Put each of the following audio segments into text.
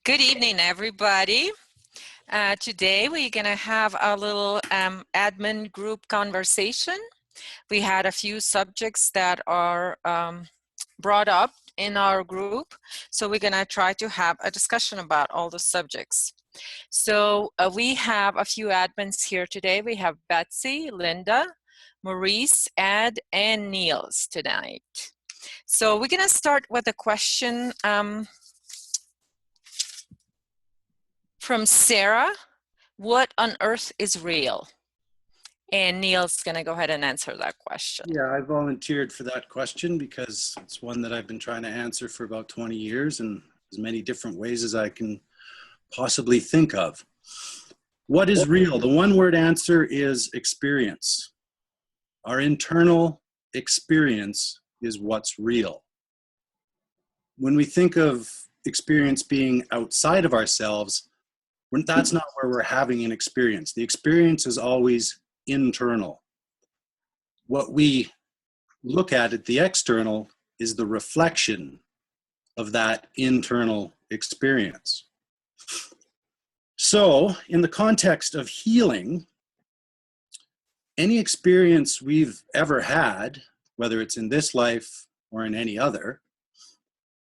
Good evening, everybody. Today we're going to have a little admin group conversation. We had a few subjects that are brought up in our group, so we're going to try to have a discussion about all the subjects. So we have a few admins here today. We have Betsy, Linda, Maurice, Ed, and Niels tonight. So we're going to start with a question from Sarah. What on earth is real? And Neil's going to go ahead and answer that question. Yeah, I volunteered for that question because it's one that I've been trying to answer for about 20 years in as many different ways as I can possibly think of. What is real? The one-word answer is experience. Our internal experience is what's real. When we think of experience being outside of ourselves, that's not where we're having an experience. The experience is always internal. What we look at the external is the reflection of that internal experience. So, in the context of healing, any experience we've ever had, whether it's in this life or in any other,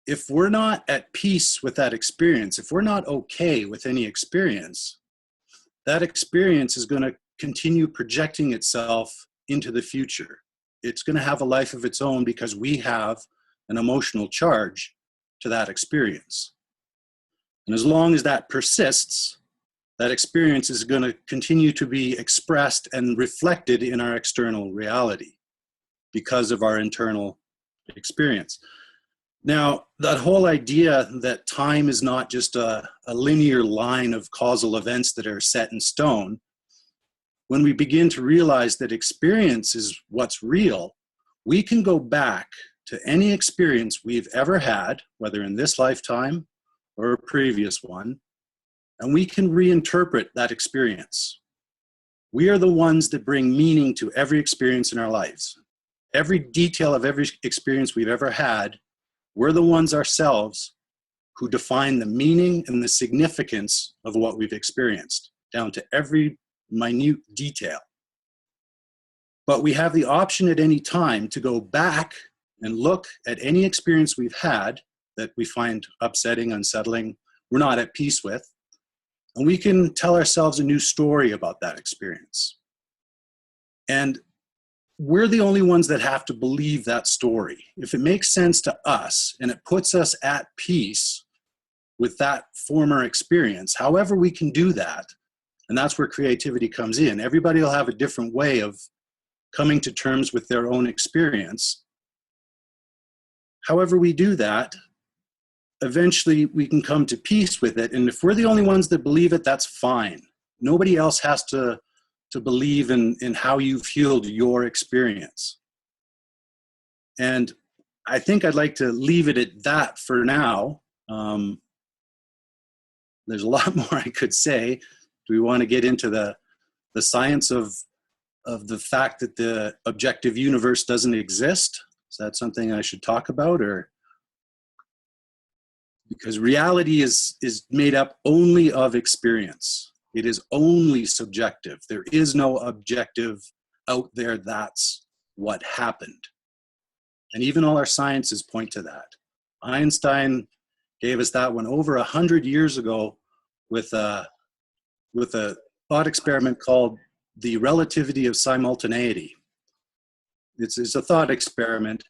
if we're not at peace with that experience, if we're not okay with any experience, that experience is going to continue projecting itself into the future. It's going to have a life of its own because we have an emotional charge to that experience. And as long as that persists, that experience is going to continue to be expressed and reflected in our external reality because of our internal experience. Now, that whole idea that time is not just a linear line of causal events that are set in stone, when we begin to realize that experience is what's real, we can go back to any experience we've ever had, whether in this lifetime or a previous one, and we can reinterpret that experience. We are the ones that bring meaning to every experience in our lives. Every detail of every experience we've ever had, we're the ones ourselves who define the meaning and the significance of what we've experienced, down to every minute detail. But we have the option at any time to go back and look at any experience we've had that we find upsetting, unsettling, we're not at peace with, and we can tell ourselves a new story about that experience. And we're the only ones that have to believe that story. If it makes sense to us and it puts us at peace with that former experience, however we can do that, and that's where creativity comes in. Everybody will have a different way of coming to terms with their own experience. However we do that, eventually we can come to peace with it. And if we're the only ones that believe it, that's fine. Nobody else has to believe in how you've healed your experience. And I think I'd like to leave it at that for now. There's a lot more I could say. Do we want to get into the science of the fact that the objective universe doesn't exist? Is that something I should talk about? Or because reality is made up only of experience. It is only subjective. There is no objective out there. That's what happened. And even all our sciences point to that. Einstein gave us that one over 100 years ago with a thought experiment called the relativity of simultaneity. It's a thought experiment,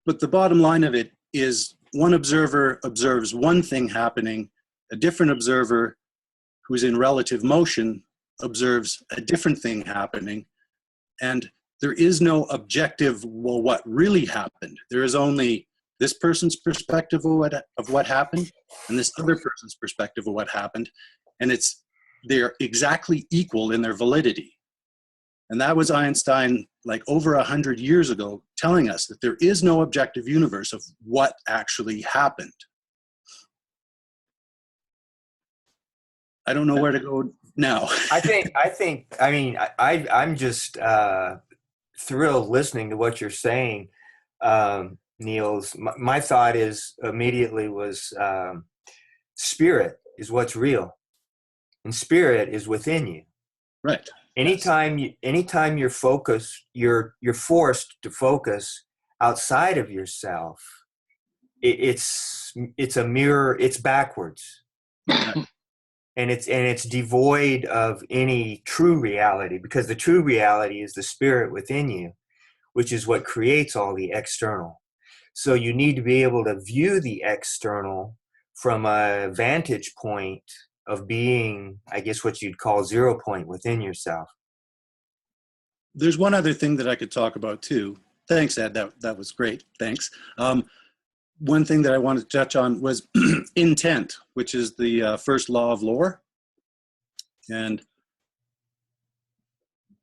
but the bottom line of it is one observer observes one thing happening, a different observer who's in relative motion observes a different thing happening, and there is no objective, well, what really happened. There is only this person's perspective of what happened and this other person's perspective of what happened, and they're exactly equal in their validity. And that was Einstein, like over 100 years ago, telling us that there is no objective universe of what actually happened. I don't know where to go now. I'm just thrilled listening to what you're saying, Niels. My thought is immediately was spirit is what's real, and spirit is within you. Right. Anytime you're focused, you're forced to focus outside of yourself. It's a mirror. It's backwards, and it's devoid of any true reality, because the true reality is the spirit within you, which is what creates all the external. So you need to be able to view the external from a vantage point of being, I guess, what you'd call 0 point within yourself. There's one other thing that I could talk about too. Thanks, Ed. That was great. Thanks. One thing that I wanted to touch on was intent, which is the first law of lore. And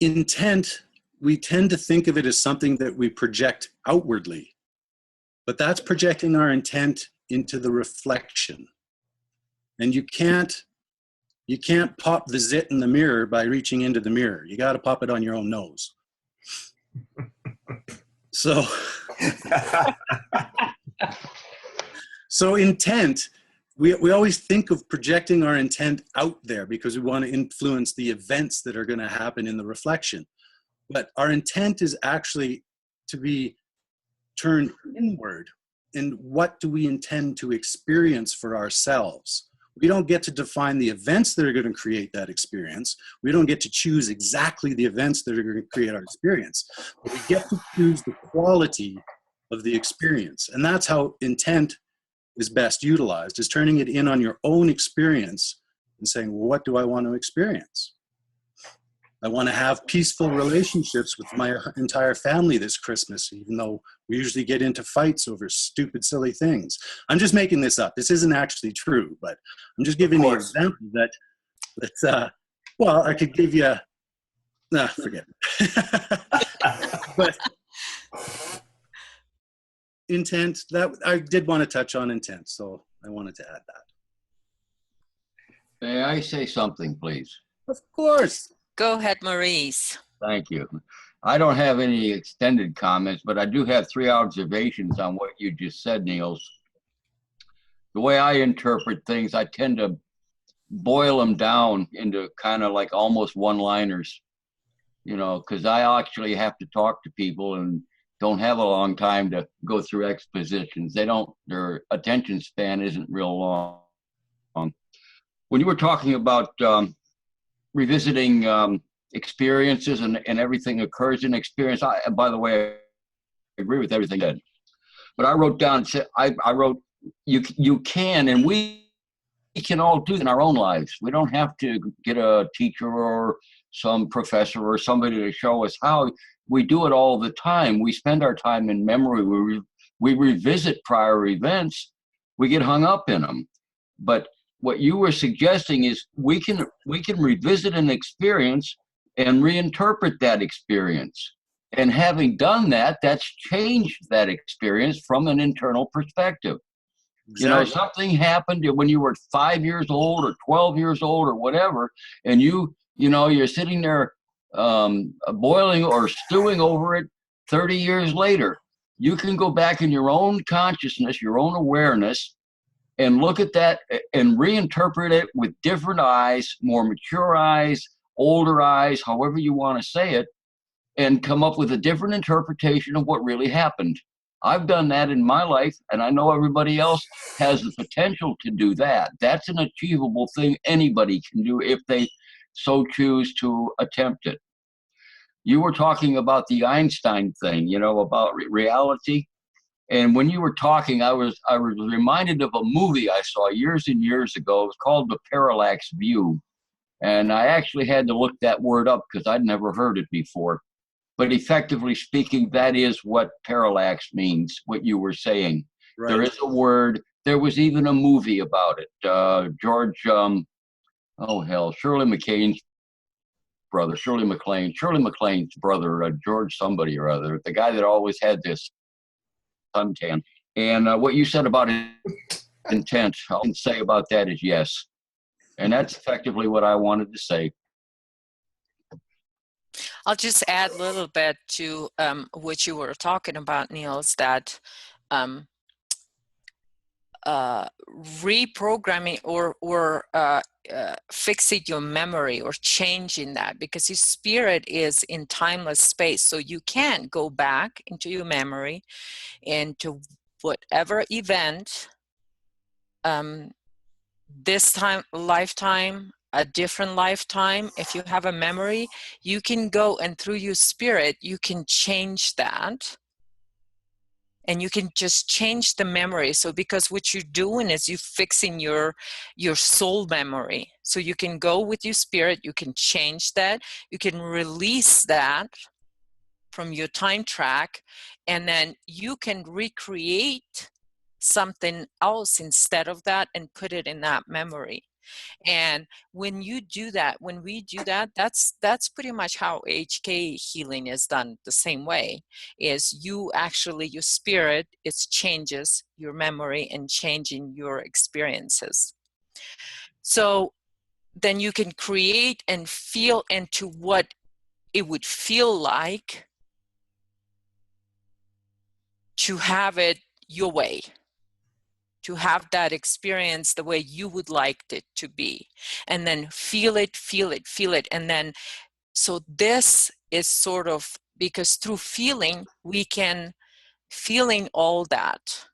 intent, we tend to think of it as something that we project outwardly, but that's projecting our intent into the reflection. And you can't pop the zit in the mirror by reaching into the mirror. You got to pop it on your own nose. So intent, we always think of projecting our intent out there because we want to influence the events that are going to happen in the reflection. But our intent is actually to be turned inward. And what do we intend to experience for ourselves? We don't get to define the events that are going to create that experience. We don't get to choose exactly the events that are going to create our experience. But we get to choose the quality of the experience. And that's how intent is best utilized, is turning it in on your own experience and saying, well, what do I want to experience? I want to have peaceful relationships with my entire family this Christmas, even though we usually get into fights over stupid, silly things. I'm just making this up. This isn't actually true, but I'm just giving the example that well, I could give you, forget it. But intent, that I did want to touch on intent, so I wanted to add that. May I say something, please? Of course. Go ahead, Maurice. Thank you. I don't have any extended comments, but I do have 3 observations on what you just said, Niels. The way I interpret things, I tend to boil them down into kind of like almost one-liners, you know, because I actually have to talk to people and don't have a long time to go through expositions. Their attention span isn't real long. When you were talking about revisiting experiences and everything occurs in experience, by the way, I agree with everything that. But I wrote down, I wrote, you can, and we can all do it in our own lives. We don't have to get a teacher or some professor or somebody to show us how. We do it all the time. We spend our time in memory. We revisit prior events. We get hung up in them. But what you were suggesting is we can revisit an experience and reinterpret that experience. And having done that, that's changed that experience from an internal perspective. Exactly. You know, something happened when you were 5 years old or 12 years old or whatever, and you're sitting there boiling or stewing over it 30 years later. You can go back in your own consciousness, your own awareness, and look at that and reinterpret it with different eyes, more mature eyes, older eyes, however you want to say it, and come up with a different interpretation of what really happened. I've done that in my life, and I know everybody else has the potential to do that. That's an achievable thing anybody can do if they so choose to attempt it. You were talking about the Einstein thing, you know, about reality. And when you were talking, I was reminded of a movie I saw years and years ago. It was called The Parallax View. And I actually had to look that word up because I'd never heard it before. But effectively speaking, that is what parallax means, what you were saying. Right. There is a word. There was even a movie about it. Shirley MacLaine's brother, George somebody or other, the guy that always had this suntan. And what you said about intent, all I can say about that is yes. And that's effectively what I wanted to say. I'll just add a little bit to what you were talking about, Niels, that reprogramming or fixing your memory or changing that, because your spirit is in timeless space. So you can go back into your memory, into whatever event, this time, lifetime, a different lifetime. If you have a memory, you can go and through your spirit, you can change that. And you can just change the memory. So because what you're doing is you're fixing your soul memory. So you can go with your spirit, you can change that, you can release that from your time track, and then you can recreate something else instead of that and put it in that memory. And when you do that, when we do that, that's pretty much how HK healing is done. The same way is you actually, your spirit, it changes your memory and changing your experiences. So then you can create and feel into what it would feel like to have it your way, to have that experience the way you would like it to be, and then feel it, feel it, feel it. And then, so this is sort of, because through feeling, we can, feeling all that,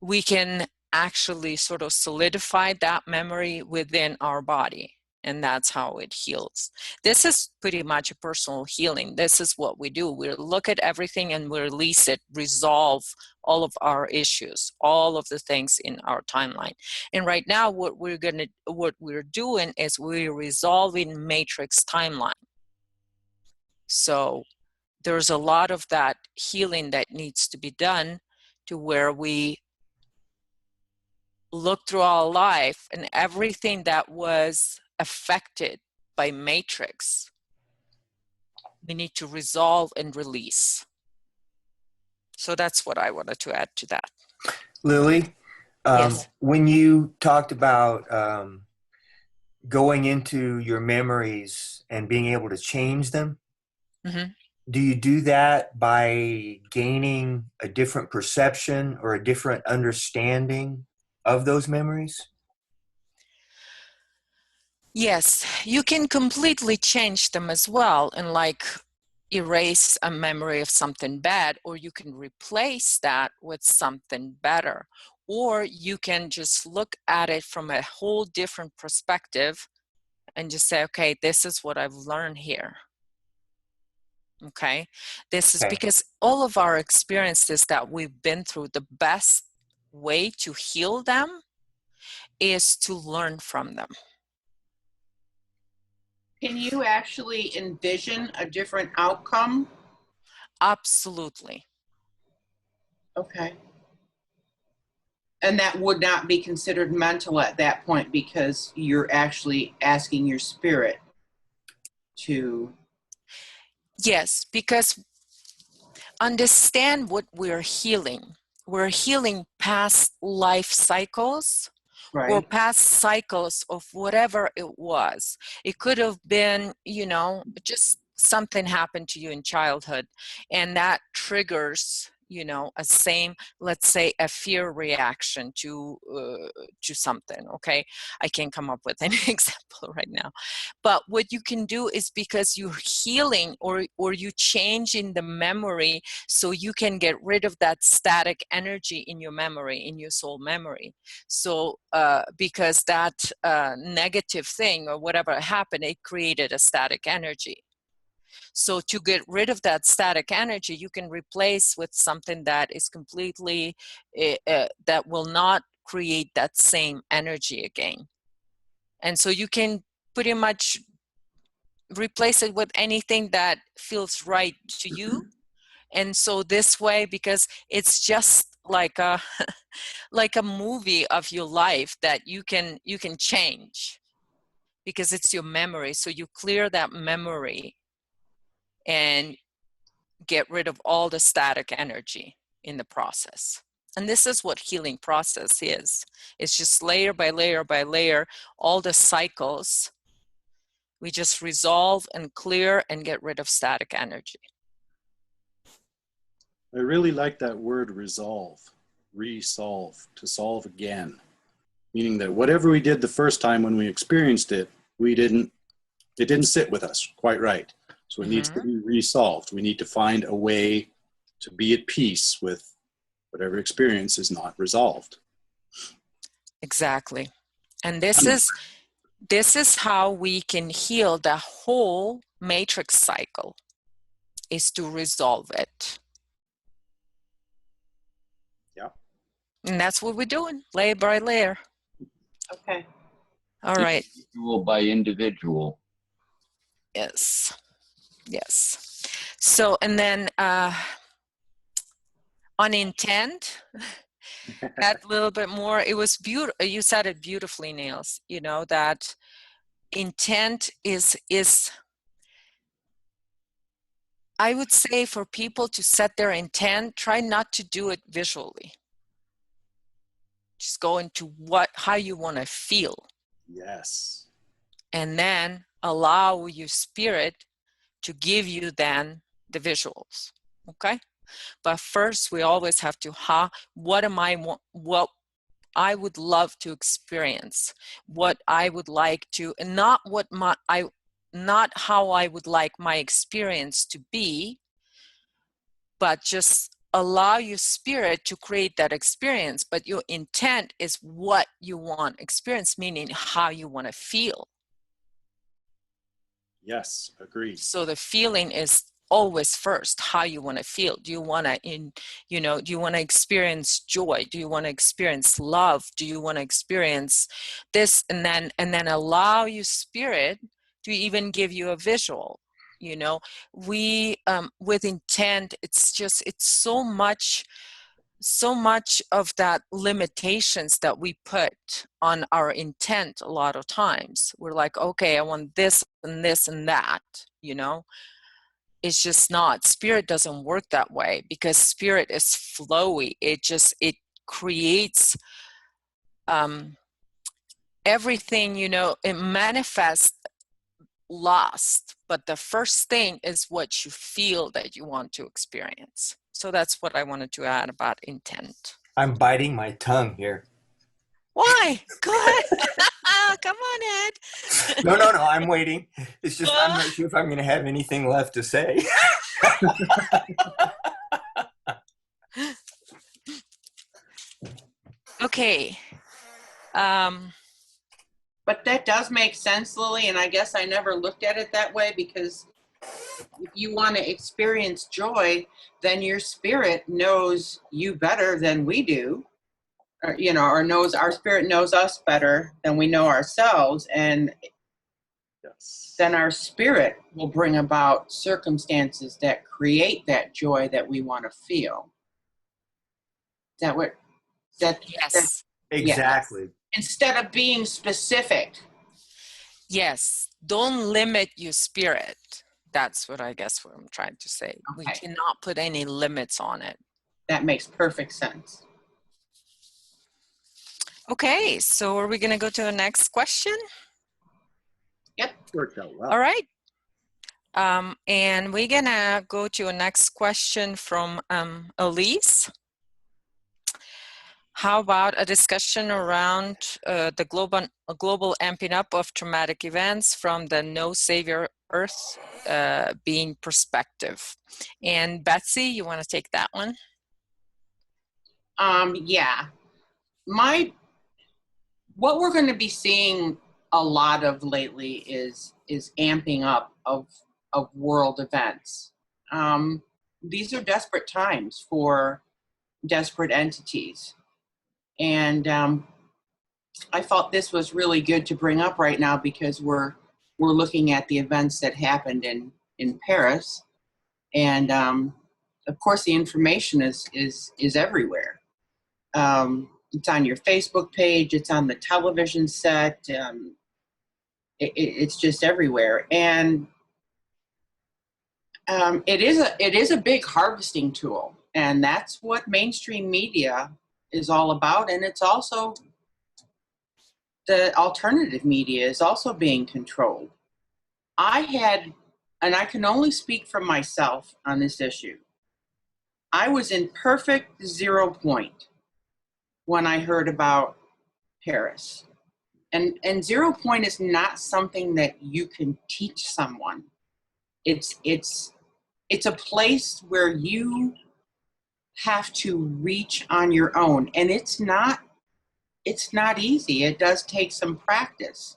we can actually sort of solidify that memory within our body. And that's how it heals. This is pretty much a personal healing. This is what we do. We look at everything and we release it, resolve all of our issues, all of the things in our timeline. And right now, what we're doing is we're resolving matrix timeline. So there's a lot of that healing that needs to be done, to where we look through our life and everything that was affected by matrix, we need to resolve and release. So that's what I wanted to add to that. Lily, Yes. when you talked about going into your memories and being able to change them, Mm-hmm. do you do that by gaining a different perception or a different understanding of those memories? Yes, you can completely change them as well, and like erase a memory of something bad, or you can replace that with something better, or you can just look at it from a whole different perspective and just say, okay, this is what I've learned here. Okay, this is Okay. because all of our experiences that we've been through, the best way to heal them is to learn from them. Can you actually envision a different outcome? Absolutely. Okay. And that would not be considered mental at that point, because you're actually asking your spirit to... Yes, because understand what we're healing. We're healing past life cycles, or Right. past cycles of whatever it was. It could have been, just something happened to you in childhood, and that triggers, a same, let's say, a fear reaction to something. Okay, I can't come up with any example right now, but what you can do is, because you're healing, or you changing the memory, so you can get rid of that static energy in your memory, in your soul memory. So because that negative thing or whatever happened, it created a static energy. So to get rid of that static energy, you can replace with something that is completely, that will not create that same energy again. And so you can pretty much replace it with anything that feels right to you. And so this way, because it's just like a like a movie of your life that you can change, because it's your memory. So you clear that memory and get rid of all the static energy in the process. And this is what healing process is. It's just layer by layer by layer, all the cycles. We just resolve and clear and get rid of static energy. I really like that word, resolve. resolve, to solve again. Meaning that whatever we did the first time when we experienced it, it didn't sit with us quite right. So it needs to be resolved. We need to find a way to be at peace with whatever experience is not resolved. Exactly. And this is how we can heal the whole matrix cycle, is to resolve it. Yeah. And that's what we're doing, layer by layer. Okay. All right. Individual by individual. Yes. Yes. So, and then on intent, add a little bit more. It was beautiful. You said it beautifully, Niels. You know, that intent is I would say, for people to set their intent, try not to do it visually. Just go into how you want to feel. Yes. And then allow your spirit to give you then the visuals. Okay? But first, we always have to, what I would love to experience, what I would like to, and not how I would like my experience to be, but just allow your spirit to create that experience. But your intent is what you want experience, meaning how you want to feel. Yes, agreed. So the feeling is always first, how you want to feel. Do you want to do you want to experience joy? Do you want to experience love? Do you want to experience this? And then allow your spirit to even give you a visual. We with intent, it's so much of that limitations that we put on our intent. A lot of times we're like, okay, I want this and this and that. It's just not. Spirit doesn't work that way, because spirit is flowy. It creates everything. It manifests lost, but the first thing is what you feel that you want to experience. So that's what I wanted to add about intent. I'm biting my tongue here. Why? Go ahead. Come on, Ed. No, I'm waiting. It's just I'm not sure if I'm going to have anything left to say. Okay. But that does make sense, Lily, and I guess I never looked at it that way, because if you want to experience joy, then your spirit knows you better than we do, or knows, our spirit knows us better than we know ourselves, and Yes. then our spirit will bring about circumstances that create that joy that we want to feel. Is that what? Yes. Exactly. Yes. Instead of being specific. Yes. Don't limit your spirit. That's what I'm trying to say. Okay. We cannot put any limits on it. That makes perfect sense. Okay, so are we going to go to the next question? Yep. Worked out well. All right. And we're going to go to a next question from Elise. How about a discussion around the global amping up of traumatic events from the No Savior Earth being perspective? And Betsy, you want to take that one? Yeah. What we're going to be seeing a lot of lately is amping up of world events. These are desperate times for desperate entities. And I thought this was really good to bring up right now, because we're looking at the events that happened in Paris, and of course the information is everywhere. It's on your Facebook page, it's on the television set, it's just everywhere, and it is a big harvesting tool, and that's what mainstream media is all about. And it's also, the alternative media is also being controlled. And I can only speak for myself on this issue, I was in perfect 0 point when I heard about Paris. And 0 point is not something that you can teach someone. It's a place where you have to reach on your own, and it's not easy. It does take some practice.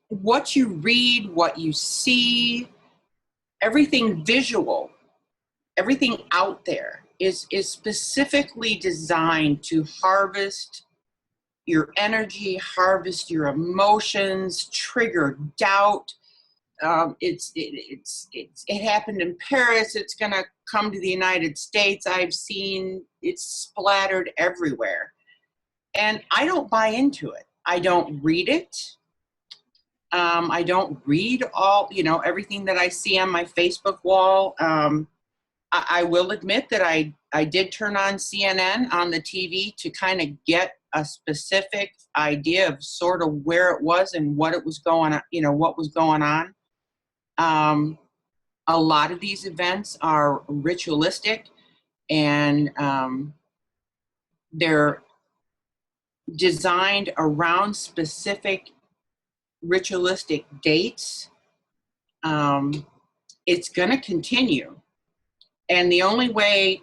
What you read, what you see, everything visual, everything out there is specifically designed to harvest your energy, harvest your emotions, trigger doubt. It happened in Paris. It's going to come to the United States. I've seen it's splattered everywhere. And I don't buy into it. I don't read it. I don't read everything that I see on my Facebook wall. I will admit that I did turn on CNN on the TV to kind of get a specific idea of sort of where it was and what it was going on, what was going on. A lot of these events are ritualistic, and they're designed around specific ritualistic dates. It's going to continue. And the only way,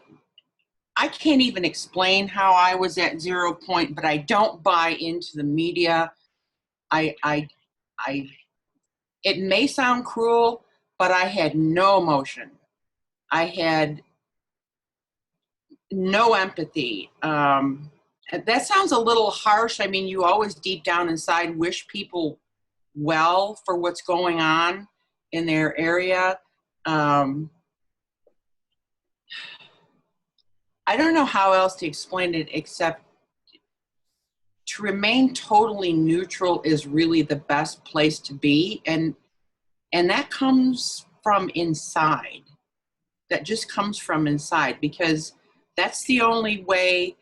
I can't even explain how I was at 0 point, but I don't buy into the media. It may sound cruel, but I had no emotion. I had no empathy. That sounds a little harsh. I mean, you always deep down inside wish people well for what's going on in their area. I don't know how else to explain it except to remain totally neutral is really the best place to be. And that comes from inside. That just comes from inside, because that's the only way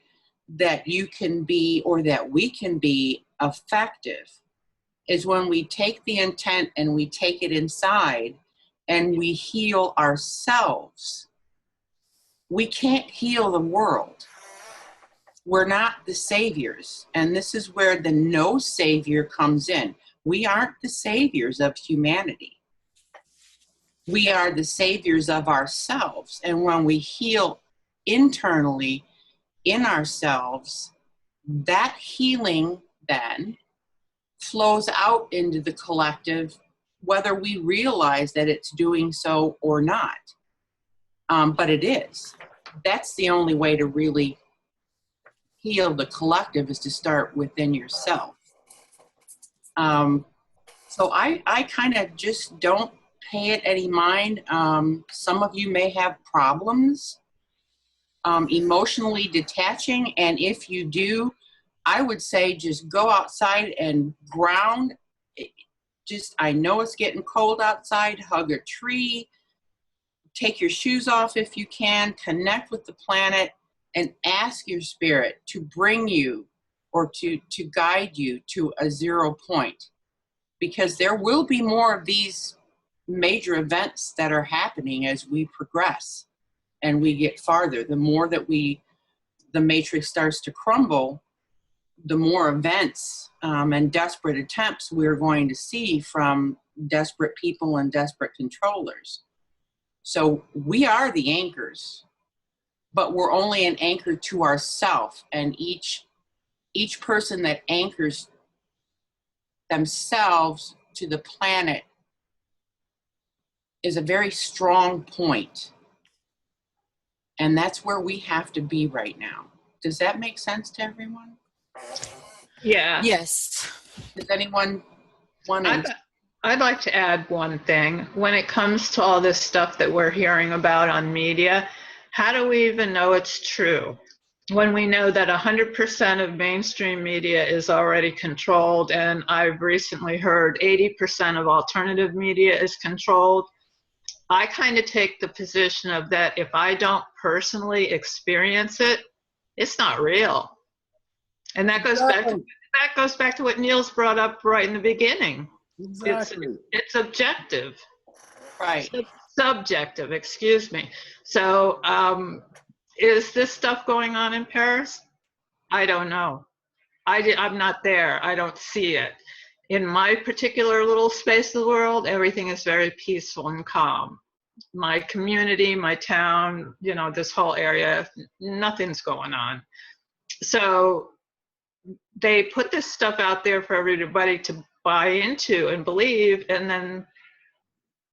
that you can be, or that we can be effective, is when we take the intent and we take it inside and we heal ourselves. We can't heal the world. We're not the saviors. And this is where the no savior comes in. We aren't the saviors of humanity. We are the saviors of ourselves. And when we heal internally in ourselves, that healing then flows out into the collective, whether we realize that it's doing so or not. But it is. That's the only way to really heal the collective, is to start within yourself. So I kind of just don't pay it any mind. Some of you may have problems emotionally detaching, and if you do, I would say just go outside and ground. I know it's getting cold outside, hug a tree, take your shoes off if you can, connect with the planet, and ask your spirit to bring you, or to guide you to a 0 point. Because there will be more of these major events that are happening as we progress and we get farther. The more that the matrix starts to crumble, the more events and desperate attempts we're going to see from desperate people and desperate controllers. So we are the anchors, but we're only an anchor to ourselves. And each person that anchors themselves to the planet is a very strong point. And that's where we have to be right now. Does that make sense to everyone? Yeah. Yes. Does anyone want to? I'd like to add one thing. When it comes to all this stuff that we're hearing about on media, how do we even know it's true? When we know that 100% of mainstream media is already controlled, and I've recently heard 80% of alternative media is controlled, I kind of take the position of that if I don't personally experience it, it's not real. And that goes back to what Niels brought up right in the beginning. Exactly. It's objective. Right. Subjective, excuse me. So, is this stuff going on in Paris? I don't know. I'm not there. I don't see it. In my particular little space of the world, everything is very peaceful and calm. My community, my town, you know, this whole area, nothing's going on. So they put this stuff out there for everybody to buy into and believe, and then,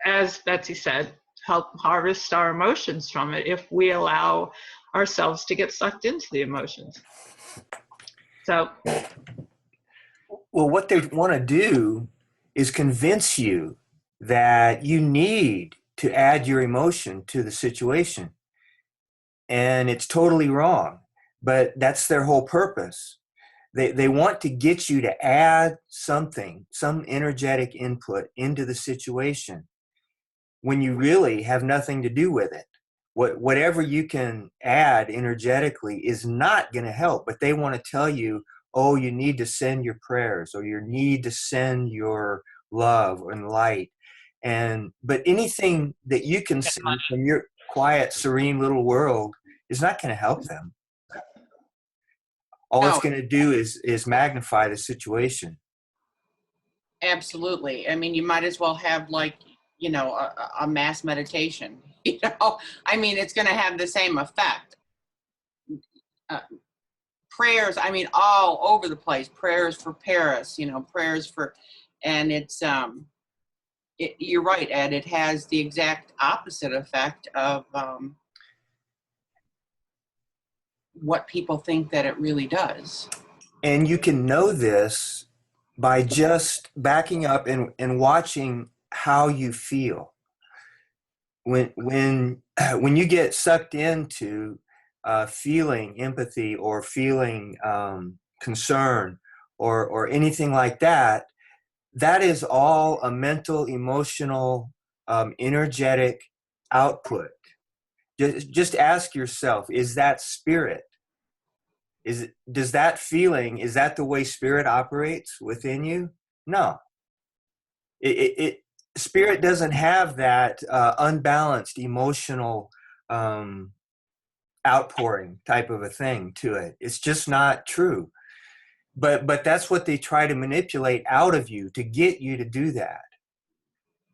as Betsy said, help harvest our emotions from it if we allow ourselves to get sucked into the emotions. So, Well, what they want to do is convince you that you need to add your emotion to the situation. And it's totally wrong, but that's their whole purpose. They want to get you to add something, some energetic input into the situation when you really have nothing to do with it. Whatever you can add energetically is not going to help, but they want to tell you, oh, you need to send your prayers, or you need to send your love and light. But anything that you can send from your quiet, serene little world is not going to help them. All it's going to do is magnify the situation. Absolutely. I mean, you might as well have, like, you know, a mass meditation. You know, I mean, it's going to have the same effect. Prayers, I mean, all over the place. Prayers for Paris, you know, prayers for, and it's, you're right, Ed, it has the exact opposite effect of what people think that it really does. And you can know this by just backing up and watching how you feel. When you get sucked into feeling empathy or feeling concern or anything like that, that is all a mental, emotional, energetic output. Just ask yourself, is that spirit? Does that feeling, is that the way spirit operates within you? No. Spirit doesn't have that unbalanced emotional outpouring type of a thing to it. It's just not true. But that's what they try to manipulate out of you to get you to do that.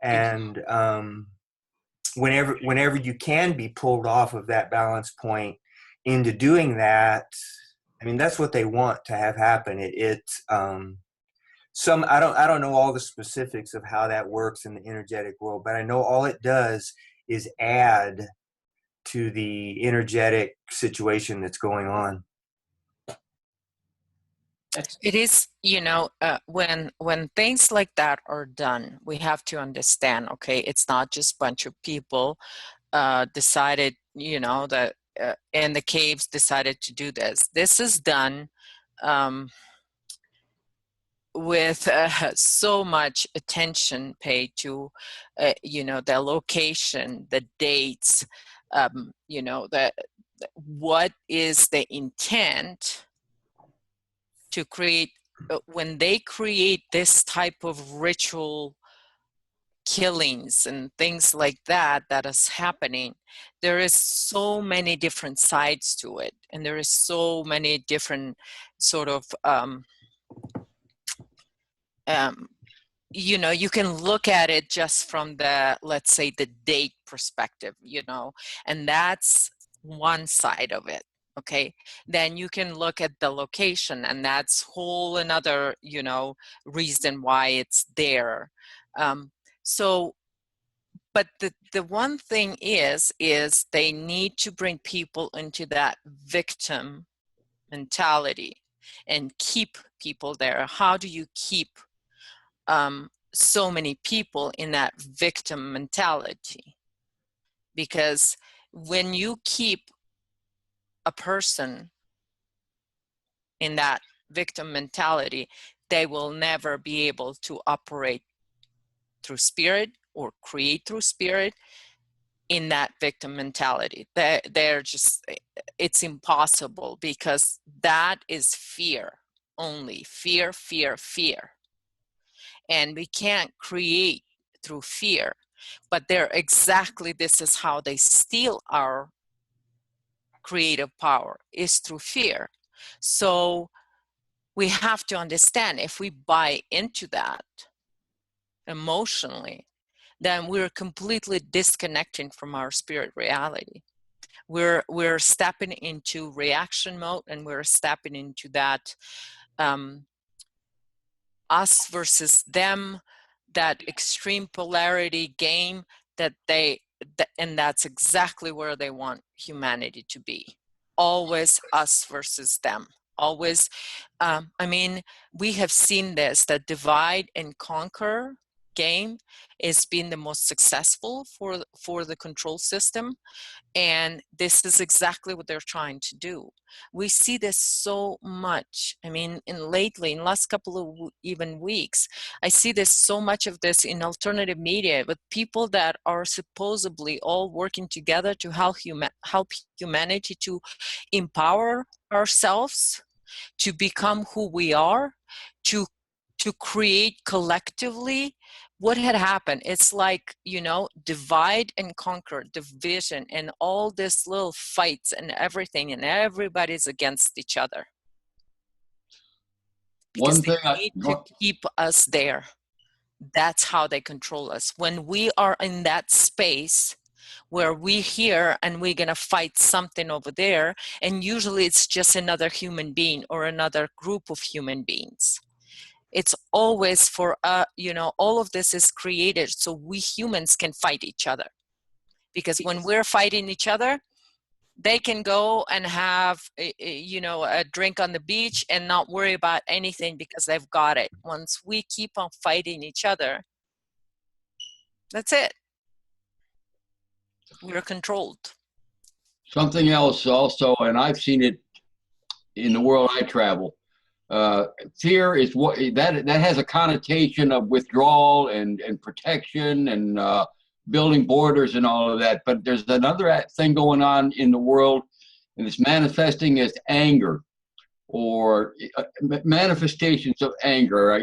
And whenever you can be pulled off of that balance point into doing that, I mean, that's what they want to have happen. I don't know all the specifics of how that works in the energetic world, but I know all it does is add to the energetic situation that's going on. It is, you know, when things like that are done, we have to understand, okay, it's not just a bunch of people decided, you know, that in the caves decided to do this. This is done with so much attention paid to, you know, the location, the dates, you know, what is the intent to create, when they create this type of ritual killings and things like that is happening, there is so many different sides to it, and there is so many different sort of you know, you can look at it just from the, let's say, the date perspective, you know, and that's one side of it. Okay, then you can look at the location, and that's whole another, you know, reason why it's there. So, but the one thing is they need to bring people into that victim mentality and keep people there. How do you keep so many people in that victim mentality? Because when you keep a person in that victim mentality, they will never be able to operate through spirit or create through spirit in that victim mentality. They're just, it's impossible, because that is fear only. Fear, fear, fear. And we can't create through fear. But this is how they steal our creative power, is through fear. So we have to understand, if we buy into that emotionally, then we're completely disconnecting from our spirit reality. We're stepping into reaction mode, and we're stepping into that us versus them, that extreme polarity game and that's exactly where they want humanity to be. Always us versus them. Always, I mean, we have seen this, that divide and conquer game is being the most successful for the control system. And this is exactly what they're trying to do. We see this so much. I mean, in last couple of even weeks, I see this so much of this in alternative media with people that are supposedly all working together to help humanity to empower ourselves, to become who we are, to create collectively. What had happened, it's like, divide and conquer, division, and all this little fights and everything, and everybody's against each other, because One thing they need to keep us there. That's how they control us. When we are in that space where we hear and we're going to fight something over there, and usually it's just another human being or another group of human beings. It's always for, all of this is created so we humans can fight each other. Because when we're fighting each other, they can go and have, a drink on the beach and not worry about anything because they've got it. Once we keep on fighting each other, that's it. We're controlled. Something else also, and I've seen it in the world I travel. Fear is what that has a connotation of withdrawal and protection and building borders and all of that. But there's another thing going on in the world, and it's manifesting as anger or manifestations of anger.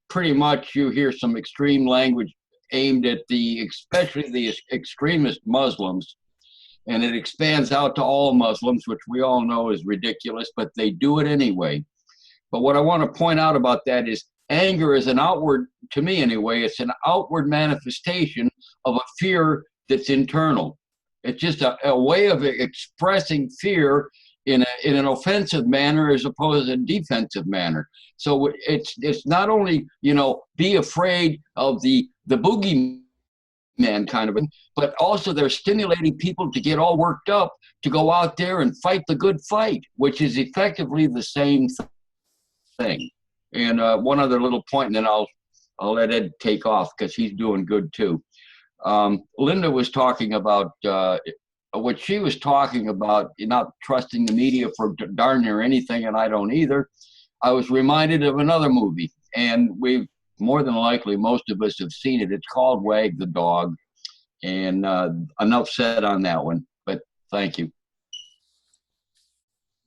Pretty much you hear some extreme language aimed at especially the extremist Muslims. And it expands out to all Muslims, which we all know is ridiculous, but they do it anyway. But what I want to point out about that is anger is an outward, to me anyway, it's an outward manifestation of a fear that's internal. It's just a way of expressing fear in an offensive manner as opposed to a defensive manner. So it's not only, be afraid of the boogeyman kind of, but also they're stimulating people to get all worked up to go out there and fight the good fight, which is effectively the same thing. And one other little point, and then I'll let Ed take off because he's doing good too. Linda was talking about what she was talking about, not trusting the media for darn near anything, and I don't either. I was reminded of another movie, and we've more than likely, most of us have seen it. It's called Wag the Dog, and enough said on that one, but thank you.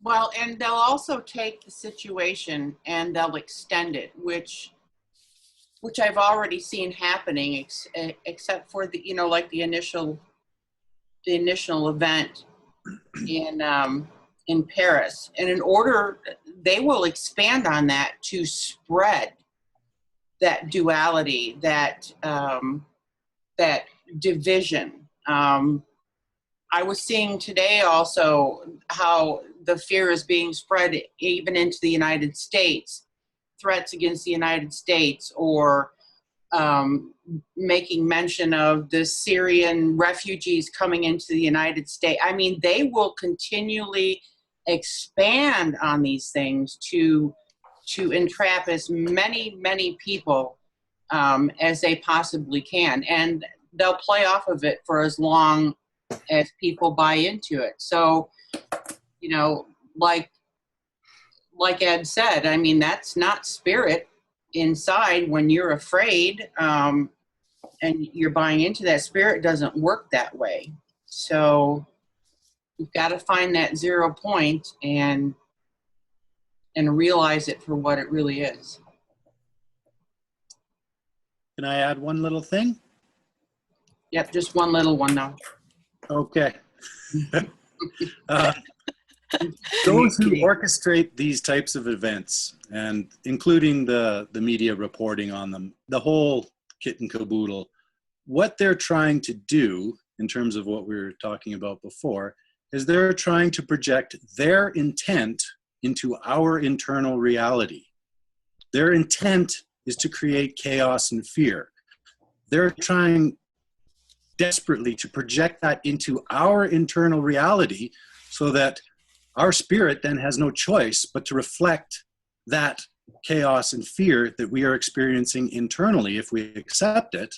Well, and they'll also take the situation and they'll extend it, which I've already seen happening, except for the, like the initial event in Paris. And in order, they will expand on that to spread that duality, that division. I was seeing today also how the fear is being spread even into the United States, threats against the United States, or making mention of the Syrian refugees coming into the United States. I mean, they will continually expand on these things to entrap as many people as they possibly can. And they'll play off of it for as long as people buy into it. So, like Ed said, I mean, that's not spirit inside when you're afraid and you're buying into that. Spirit doesn't work that way. So you've got to find that 0 point and realize it for what it really is. Can I add one little thing? Yep, just one little one now. Okay. Those who orchestrate these types of events, and including the media reporting on them, the whole kit and caboodle, what they're trying to do, in terms of what we were talking about before, is they're trying to project their intent into our internal reality. Their intent is to create chaos and fear. They're trying desperately to project that into our internal reality so that our spirit then has no choice but to reflect that chaos and fear that we are experiencing internally. If we accept it,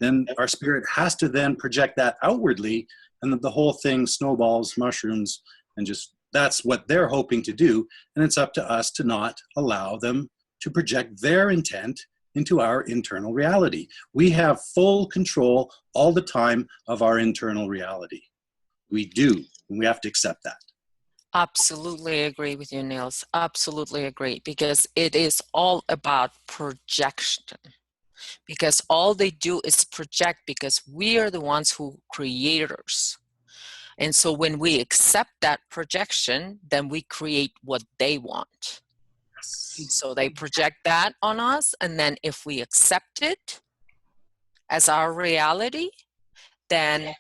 then our spirit has to then project that outwardly, and the whole thing snowballs, mushrooms, and just that's what they're hoping to do. And it's up to us to not allow them to project their intent into our internal reality. We have full control all the time of our internal reality. We do, and we have to accept that. Absolutely agree with you, Niels. Absolutely agree, because it is all about projection. Because all they do is project, because we are the ones who creators. And so when we accept that projection, then we create what they want. So they project that on us, and then if we accept it as our reality, then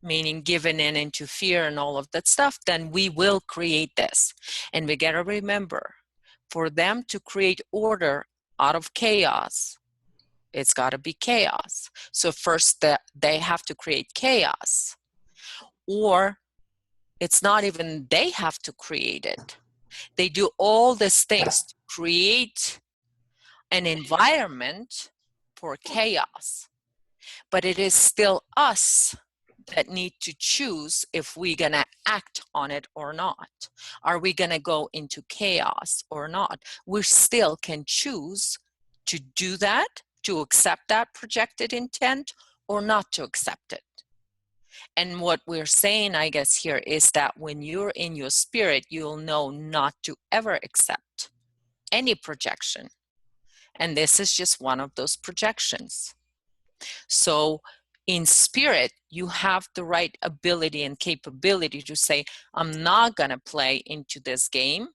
meaning giving in into fear and all of that stuff, then we will create this. And we got to remember, for them to create order out of chaos, it's got to be chaos. So first they have to create chaos, or it's not even they have to create it. They do all these things to create an environment for chaos, but it is still us that need to choose if we're going to act on it or not. Are we going to go into chaos or not? We still can choose to do that, to accept that projected intent, or not to accept it. And what we're saying, I guess, here is that when you're in your spirit, you'll know not to ever accept any projection. And this is just one of those projections. So in spirit, you have the right ability and capability to say, I'm not going to play into this game.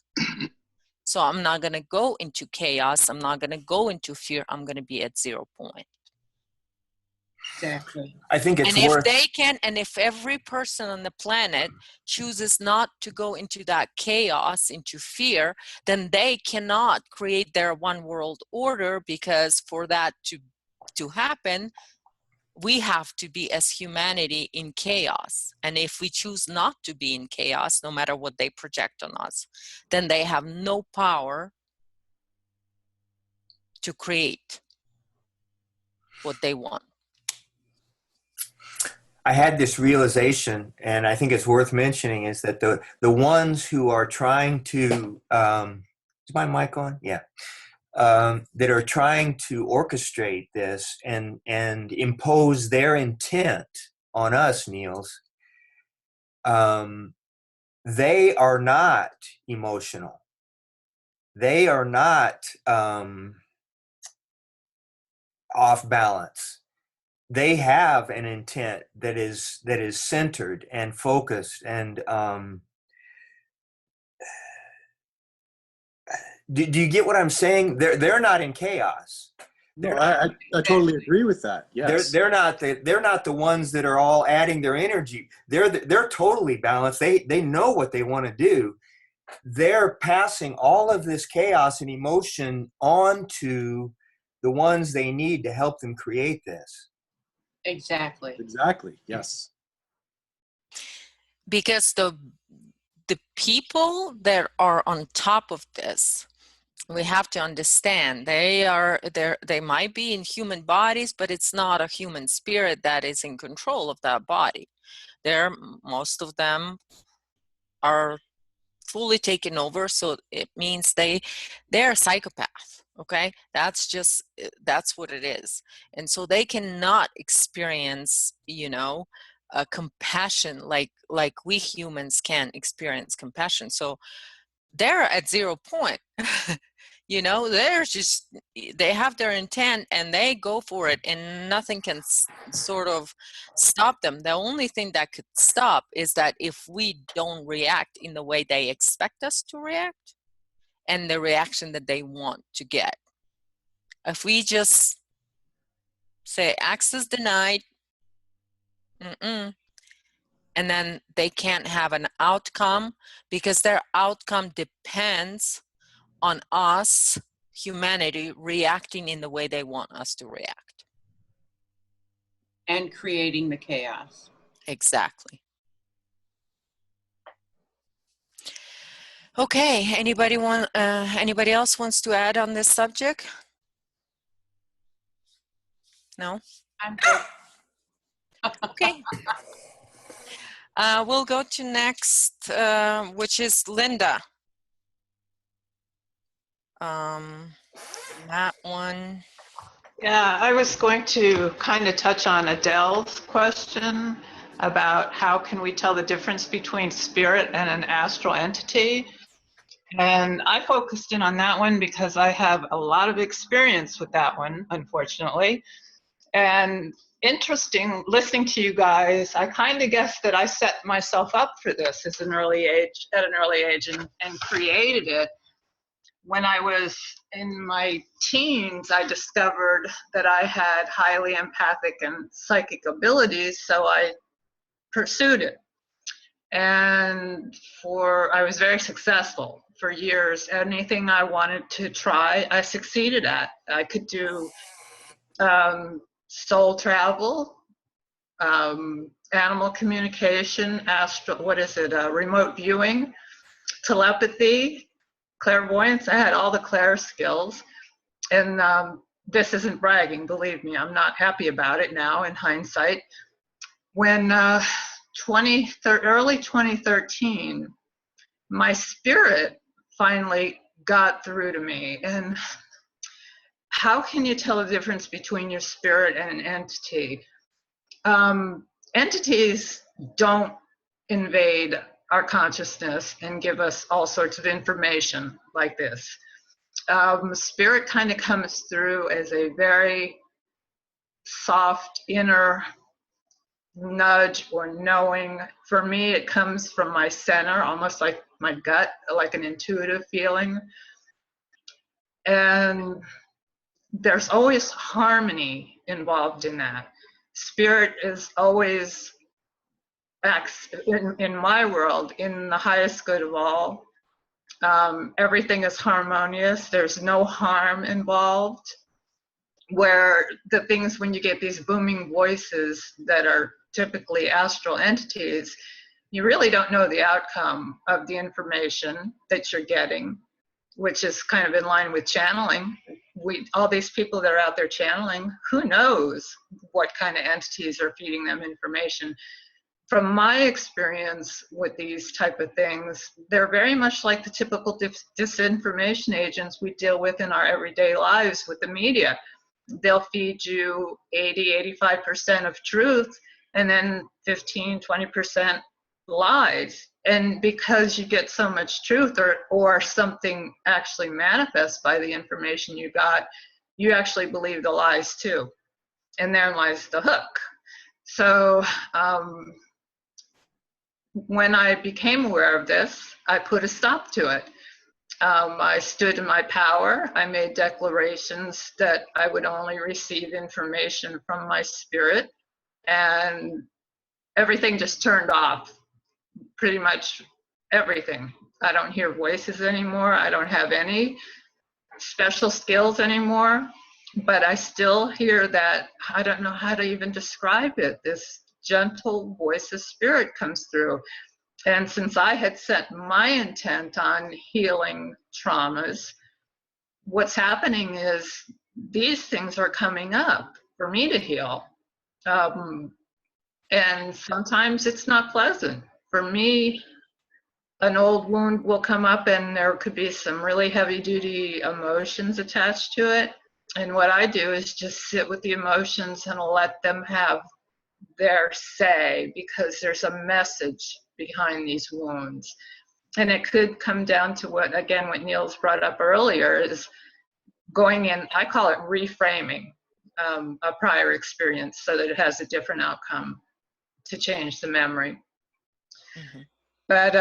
So I'm not going to go into chaos. I'm not going to go into fear. I'm going to be at 0 point. Exactly. I think it's And if worth. they can, and if every person on the planet chooses not to go into that chaos, into fear, then they cannot create their one world order, because for that to happen, we have to be as humanity in chaos. And if we choose not to be in chaos, no matter what they project on us, then they have no power to create what they want. I had this realization, and I think it's worth mentioning, is that the ones who are trying to, is my mic on? Yeah. That are trying to orchestrate this and impose their intent on us, Niels, they are not emotional. They are not off balance. They have an intent that is centered and focused, and do you get what I'm saying? They're not in chaos. No, I totally agree with that. Yes. They're not the ones that are all adding their energy. They're totally balanced. They know what they want to do. They're passing all of this chaos and emotion on to the ones they need to help them create this. Exactly. Exactly. Yes. Because the people that are on top of this, we have to understand they might be in human bodies, but it's not a human spirit that is in control of that body. Most of them are fully taken over, so it means they're a psychopath. Okay, that's what it is. And so they cannot experience, compassion like we humans can experience compassion. So they're at 0 point. You know, they're just, they have their intent and they go for it, and nothing can sort of stop them. The only thing that could stop is that if we don't react in the way they expect us to react and the reaction that they want to get. If we just say access denied, and then they can't have an outcome, because their outcome depends on us, humanity, reacting in the way they want us to react. And creating the chaos. Exactly. Okay, anybody else wants to add on this subject? No? I'm good. Okay. We'll go to next, which is Linda. That one. Yeah, I was going to kind of touch on Adele's question about how can we tell the difference between spirit and an astral entity. And I focused in on that one because I have a lot of experience with that one, unfortunately. And interesting, listening to you guys, I kind of guessed that I set myself up for this at an early age, and created it. When I was in my teens, I discovered that I had highly empathic and psychic abilities, so I pursued it. And I was very successful for years. Anything I wanted to try, I succeeded at. I could do soul travel, animal communication, remote viewing, telepathy, clairvoyance. I had all the clair skills. And this isn't bragging, believe me. I'm not happy about it now in hindsight. When early 2013, my spirit finally got through to me. And how can you tell the difference between your spirit and an entity? Entities don't invade our consciousness and give us all sorts of information like this. Spirit kind of comes through as a very soft inner nudge or knowing. For me, it comes from my center, almost like my gut, like an intuitive feeling. And there's always harmony involved in that. Spirit is always acts, in my world, in the highest good of all. Everything is harmonious. There's no harm involved. Where the things, when you get these booming voices that are typically astral entities, you really don't know the outcome of the information that you're getting, which is kind of in line with channeling. All these people that are out there channeling, who knows what kind of entities are feeding them information. From my experience with these type of things, they're very much like the typical disinformation agents we deal with in our everyday lives with the media. They'll feed you 80-85% of truth, and then 15-20% lies. And because you get so much truth, or something actually manifests by the information you got, you actually believe the lies too. And therein lies the hook. So when I became aware of this, I put a stop to it. I stood in my power. I made declarations that I would only receive information from my spirit, and everything just turned off. Pretty much everything. I don't hear voices anymore. I don't have any special skills anymore, but I still hear that. I don't know how to even describe it. This gentle voice of spirit comes through. And since I had set my intent on healing traumas, what's happening is these things are coming up for me to heal. And sometimes it's not pleasant. For me, an old wound will come up and there could be some really heavy-duty emotions attached to it. And what I do is just sit with the emotions and let them have their say, because there's a message behind these wounds. And it could come down to what Niels brought up earlier, is going in, I call it reframing a prior experience so that it has a different outcome to change the memory. Mm-hmm. But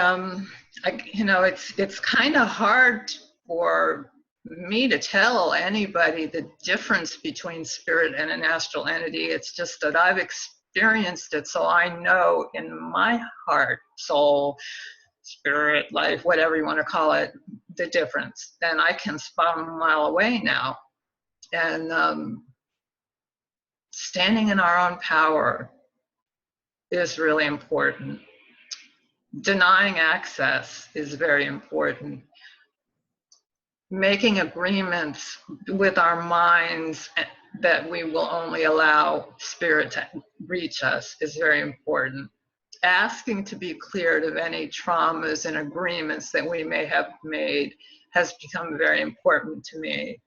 it's kind of hard for me to tell anybody the difference between spirit and an astral entity. It's just that I've experienced it, so I know in my heart, soul, spirit, life, whatever you want to call it, the difference. And I can spot them a mile away now. And standing in our own power is really important. Denying access is very important. Making agreements with our minds that we will only allow spirit to reach us is very important. Asking to be cleared of any traumas and agreements that we may have made has become very important to me.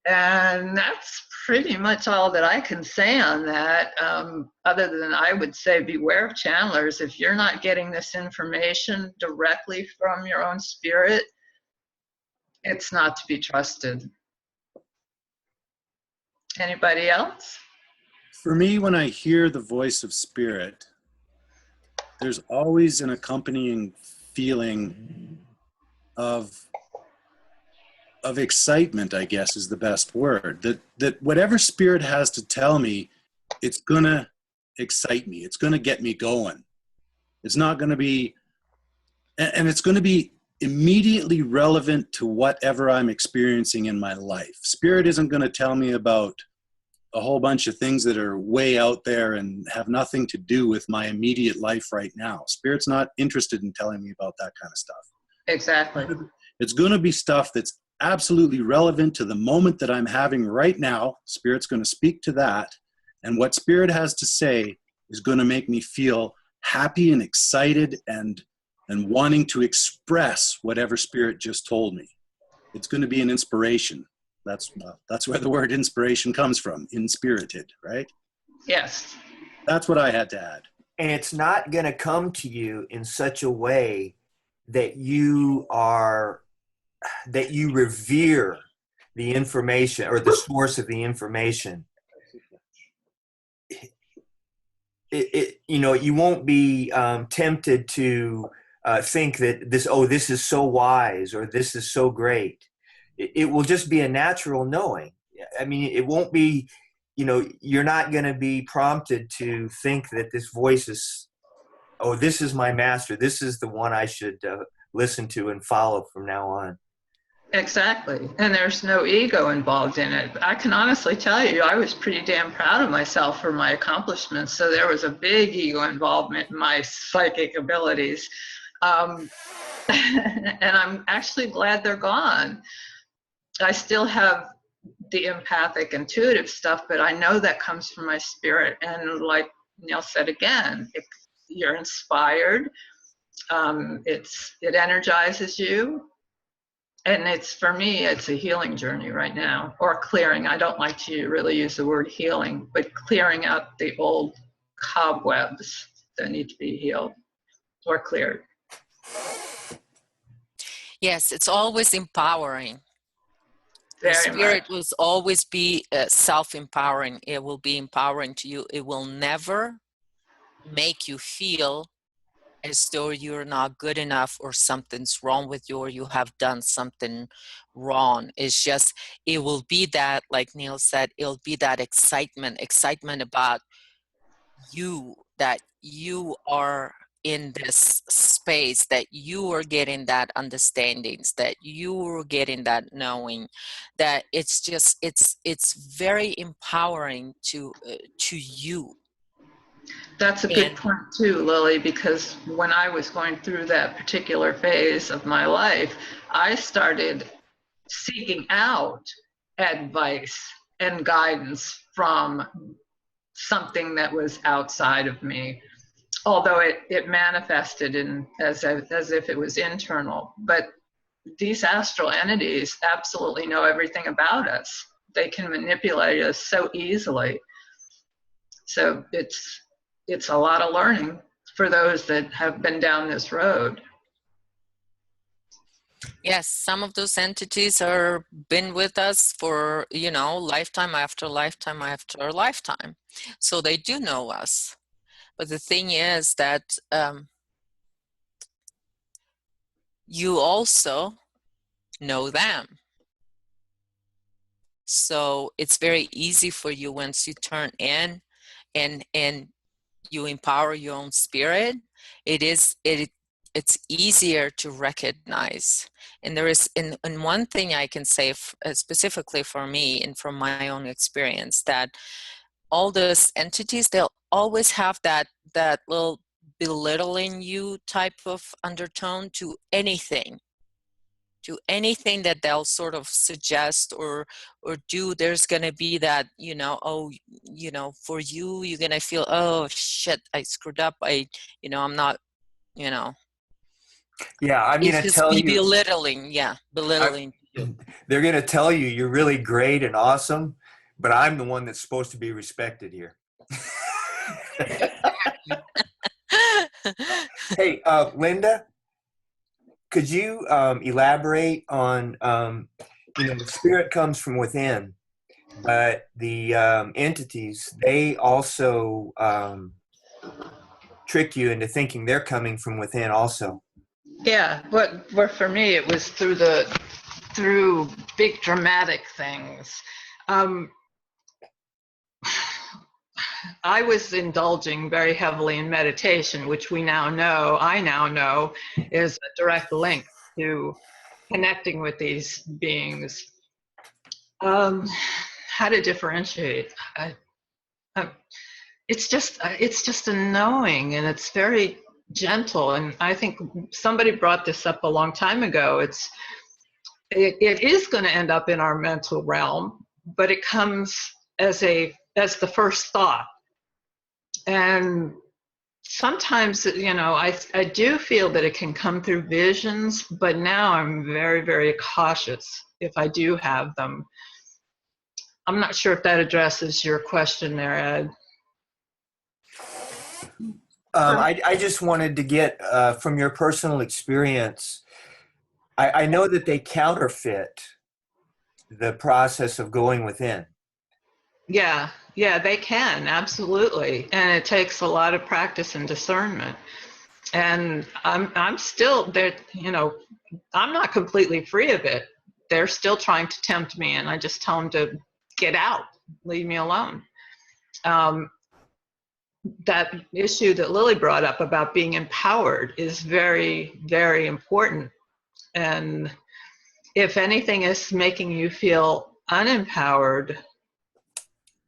And that's pretty much all that I can say on that, other than I would say beware of channelers. If you're not getting this information directly from your own spirit, it's not to be trusted. Anybody else? For me, when I hear the voice of spirit, there's always an accompanying feeling of excitement, I guess is the best word. That whatever spirit has to tell me, it's gonna excite me. It's gonna get me going. It's not gonna be, and it's gonna be immediately relevant to whatever I'm experiencing in my life. Spirit isn't gonna tell me about a whole bunch of things that are way out there and have nothing to do with my immediate life right now. Spirit's not interested in telling me about that kind of stuff. Exactly. It's going to be stuff that's absolutely relevant to the moment that I'm having right now. Spirit's going to speak to that. And what Spirit has to say is going to make me feel happy and excited and wanting to express whatever Spirit just told me. It's going to be an inspiration. That's where the word inspiration comes from, inspirited, right? Yes. That's what I had to add. And it's not going to come to you in such a way that you revere the information or the source of the information. You won't be tempted to think that this is so wise or this is so great. It will just be a natural knowing. I mean, it won't be, you're not going to be prompted to think that this voice is, this is my master. This is the one I should listen to and follow from now on. Exactly. And there's no ego involved in it. I can honestly tell you, I was pretty damn proud of myself for my accomplishments. So there was a big ego involvement in my psychic abilities. And I'm actually glad they're gone. I still have the empathic, intuitive stuff, but I know that comes from my spirit. And like Neil said again, you're inspired. It energizes you. And for me, it's a healing journey right now, or clearing. I don't like to really use the word healing, but clearing out the old cobwebs that need to be healed or cleared. Yes, it's always empowering. Very the spirit much. will always be self-empowering. It will be empowering to you. It will never make you feel as though you're not good enough or something's wrong with you or you have done something wrong. It's just, it will be that, like Neil said, it'll be that excitement about you, that you are in this space, that you are getting that understandings, that you are getting that knowing, that it's just, it's very empowering to you. That's a good point too, Lily, because when I was going through that particular phase of my life, I started seeking out advice and guidance from something that was outside of me, although it manifested as if it was internal. But these astral entities absolutely know everything about us. They can manipulate us so easily. So it's a lot of learning for those that have been down this road. Yes, some of those entities are been with us for, you know, lifetime after lifetime after lifetime. So they do know us. But the thing is that you also know them. So it's very easy for you once you turn in and you empower your own spirit. It's easier to recognize. And there is, and one thing I can say specifically for me and from my own experience, that all those entities, they'll always have that little belittling you type of undertone to anything that they'll sort of suggest or do. There's going to be that, you know, oh, you know, for you, you're going to feel, oh shit, I screwed up, I'm not, you know, Yeah, I'm it's going to just tell you. belittling I, you. they're going to tell you you're really great and awesome, but I'm the one that's supposed to be respected here. Hey, Linda, could you elaborate on, the spirit comes from within, but the entities, they also trick you into thinking they're coming from within also. Yeah, but for me, it was through big dramatic things. I was indulging very heavily in meditation, which I now know is a direct link to connecting with these beings. How to differentiate? It's just a knowing, and it's very gentle. And I think somebody brought this up a long time ago. It is going to end up in our mental realm, but it comes as the first thought. And sometimes, I do feel that it can come through visions, but now I'm very, very cautious if I do have them. I'm not sure if that addresses your question there, Ed. I just wanted to get from your personal experience, I know that they counterfeit the process of going within. Yeah, they can, absolutely. And it takes a lot of practice and discernment. And I'm still there, I'm not completely free of it. They're still trying to tempt me, and I just tell them to get out, leave me alone. That issue that Lily brought up about being empowered is very, very important. And if anything is making you feel unempowered,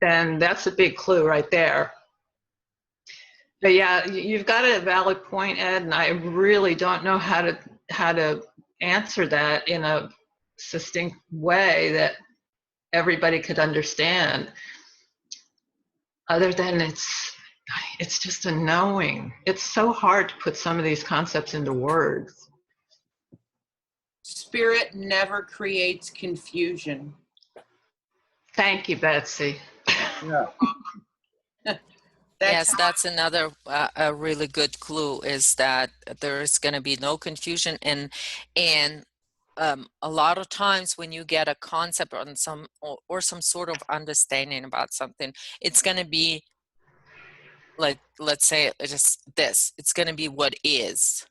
then that's a big clue right there. But yeah, you've got a valid point, Ed, and I really don't know how to answer that in a succinct way that everybody could understand. Other than it's just a knowing. It's so hard to put some of these concepts into words. Spirit never creates confusion. Thank you, Betsy. Yeah. Yes, that's another a really good clue, is that there's going to be no confusion, and a lot of times when you get a concept on some or some sort of understanding about something, it's going to be like, let's say just this, it's going to be what is.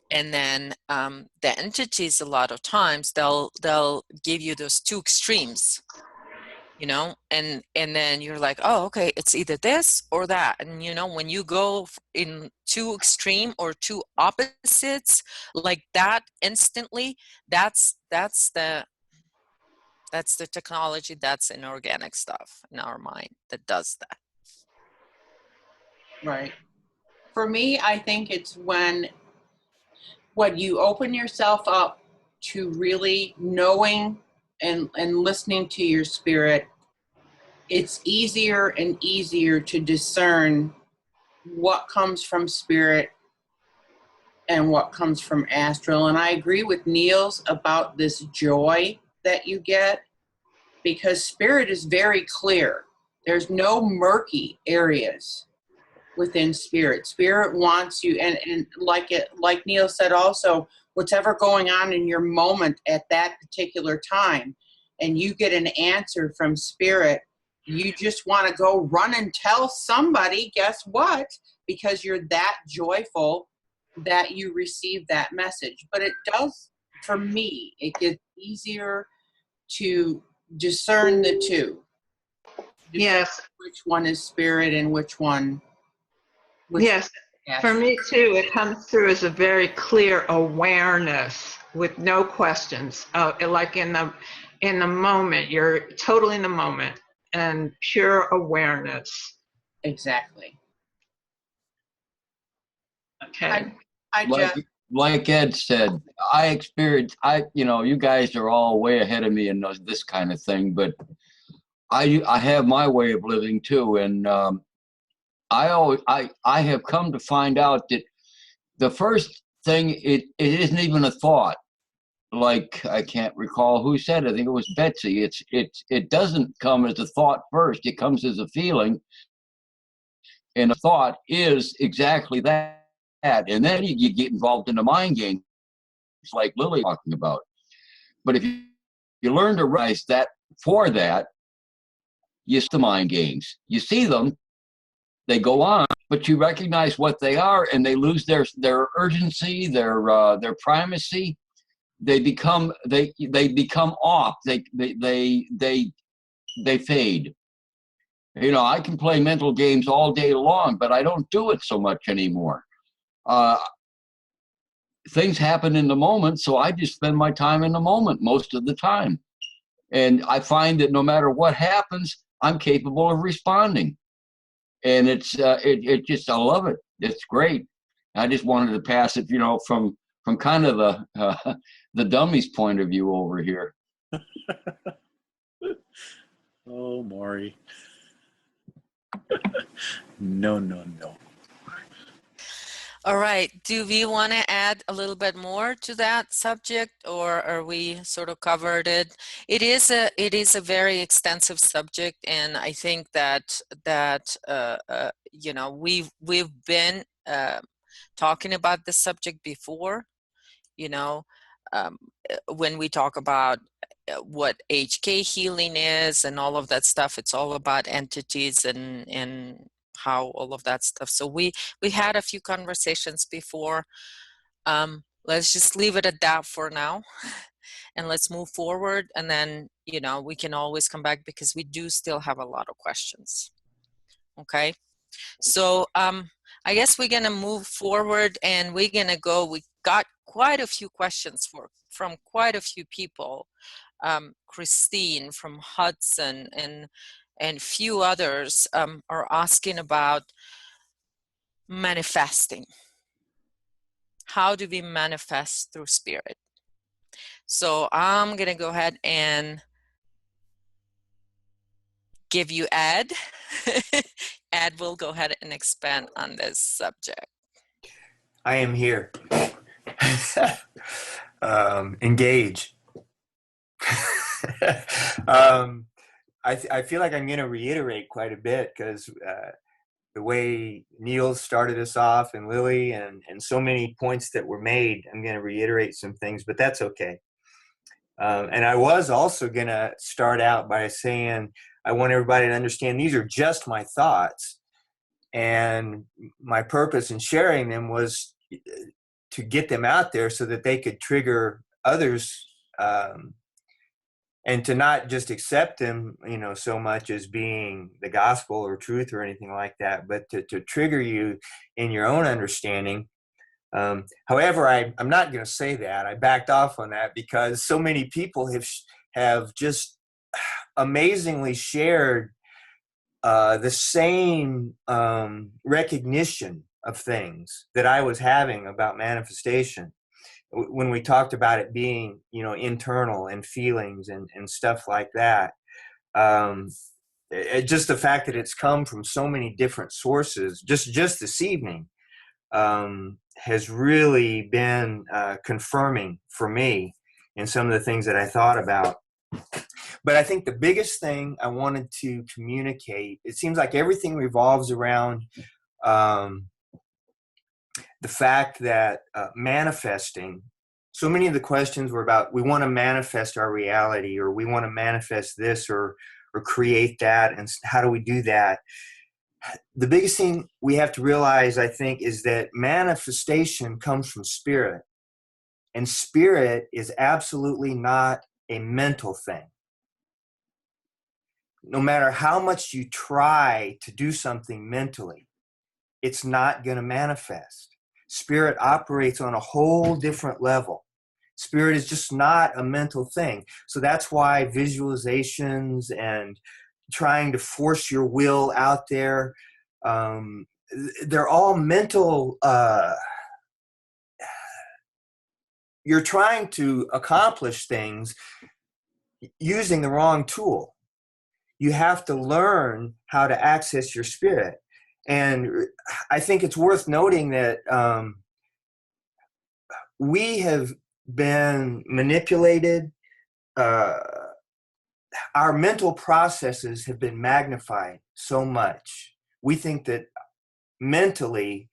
And then the entities, a lot of times they'll give you those two extremes, and then you're like, oh, okay, it's either this or that. And when you go in too extreme or two opposites like that instantly, that's the technology, that's inorganic stuff in our mind that does that. Right. For me, I think it's when you open yourself up to really knowing and listening to your spirit, it's easier and easier to discern what comes from spirit and what comes from astral. And I agree with Niels about this joy that you get, because spirit is very clear. There's no murky areas within spirit. Spirit wants you, and like Neil said also, whatever going on in your moment at that particular time, and you get an answer from spirit, you just want to go run and tell somebody, guess what? Because you're that joyful that you receive that message. But it does, for me, it gets easier to discern the two. Yes. Which one is spirit and which one? Yes. For me too, it comes through as a very clear awareness with no questions. Like in the moment, you're totally in the moment and pure awareness. Exactly. Okay. I like, just, like Ed said, I experienced, you guys are all way ahead of me in this kind of thing, but I have my way of living too. And I have come to find out that the first thing, it isn't even a thought. Like, I can't recall who said it. I think it was Betsy. It doesn't come as a thought first. It comes as a feeling. And a thought is exactly that. And then you get involved in the mind games, like Lily talking about. But if you learn to recognize that for that, you see the mind games. You see them, they go on, but you recognize what they are, and they lose their urgency, their primacy. They become off. They fade. I can play mental games all day long, but I don't do it so much anymore. Things happen in the moment, so I just spend my time in the moment most of the time. And I find that no matter what happens, I'm capable of responding. And it's just, I love it. It's great. I just wanted to pass it, from kind of the dummy's point of view over here. Oh, Maury. No. All right. Do we want to add a little bit more to that subject, or are we sort of covered it? It is a very extensive subject, and I think that we've been talking about this subject before. When we talk about what HK healing is and all of that stuff, it's all about entities and how all of that stuff. So we had a few conversations before. Let's just leave it at that for now, and let's move forward. And then we can always come back because we do still have a lot of questions. Okay, so I guess we're gonna move forward, and we're gonna go. We got quite a few questions from quite a few people. Christine from Hudson and few others are asking about manifesting. How do we manifest through spirit? So I'm gonna go ahead and give you Ed. Ed will go ahead and expand on this subject. I am here. Engage. I feel like I'm going to reiterate quite a bit because the way Neil started us off and Lily and so many points that were made, I'm going to reiterate some things, but that's okay. And I was also going to start out by saying I want everybody to understand these are just my thoughts. And my purpose in sharing them was to get them out there so that they could trigger others, and to not just accept them, so much as being the gospel or truth or anything like that, but to trigger you in your own understanding. However, I'm not going to say that. I backed off on that because so many people have just amazingly shared the same recognition of things that I was having about manifestation when we talked about it being, internal and feelings and stuff like that. Just the fact that it's come from so many different sources, just this evening, has really been confirming for me in some of the things that I thought about. But I think the biggest thing I wanted to communicate, it seems like everything revolves around the fact that manifesting so many of the questions were about, we want to manifest our reality, or we want to manifest this, or create that. And how do we do that? The biggest thing we have to realize, I think, is that manifestation comes from spirit. And spirit is absolutely not a mental thing. No matter how much you try to do something mentally, it's not going to manifest. Spirit operates on a whole different level. Spirit is just not a mental thing. So that's why visualizations and trying to force your will out there, they're all mental. You're trying to accomplish things using the wrong tool. You have to learn how to access your spirit. And I think it's worth noting that we have been manipulated. Our mental processes have been magnified so much. We think that mentally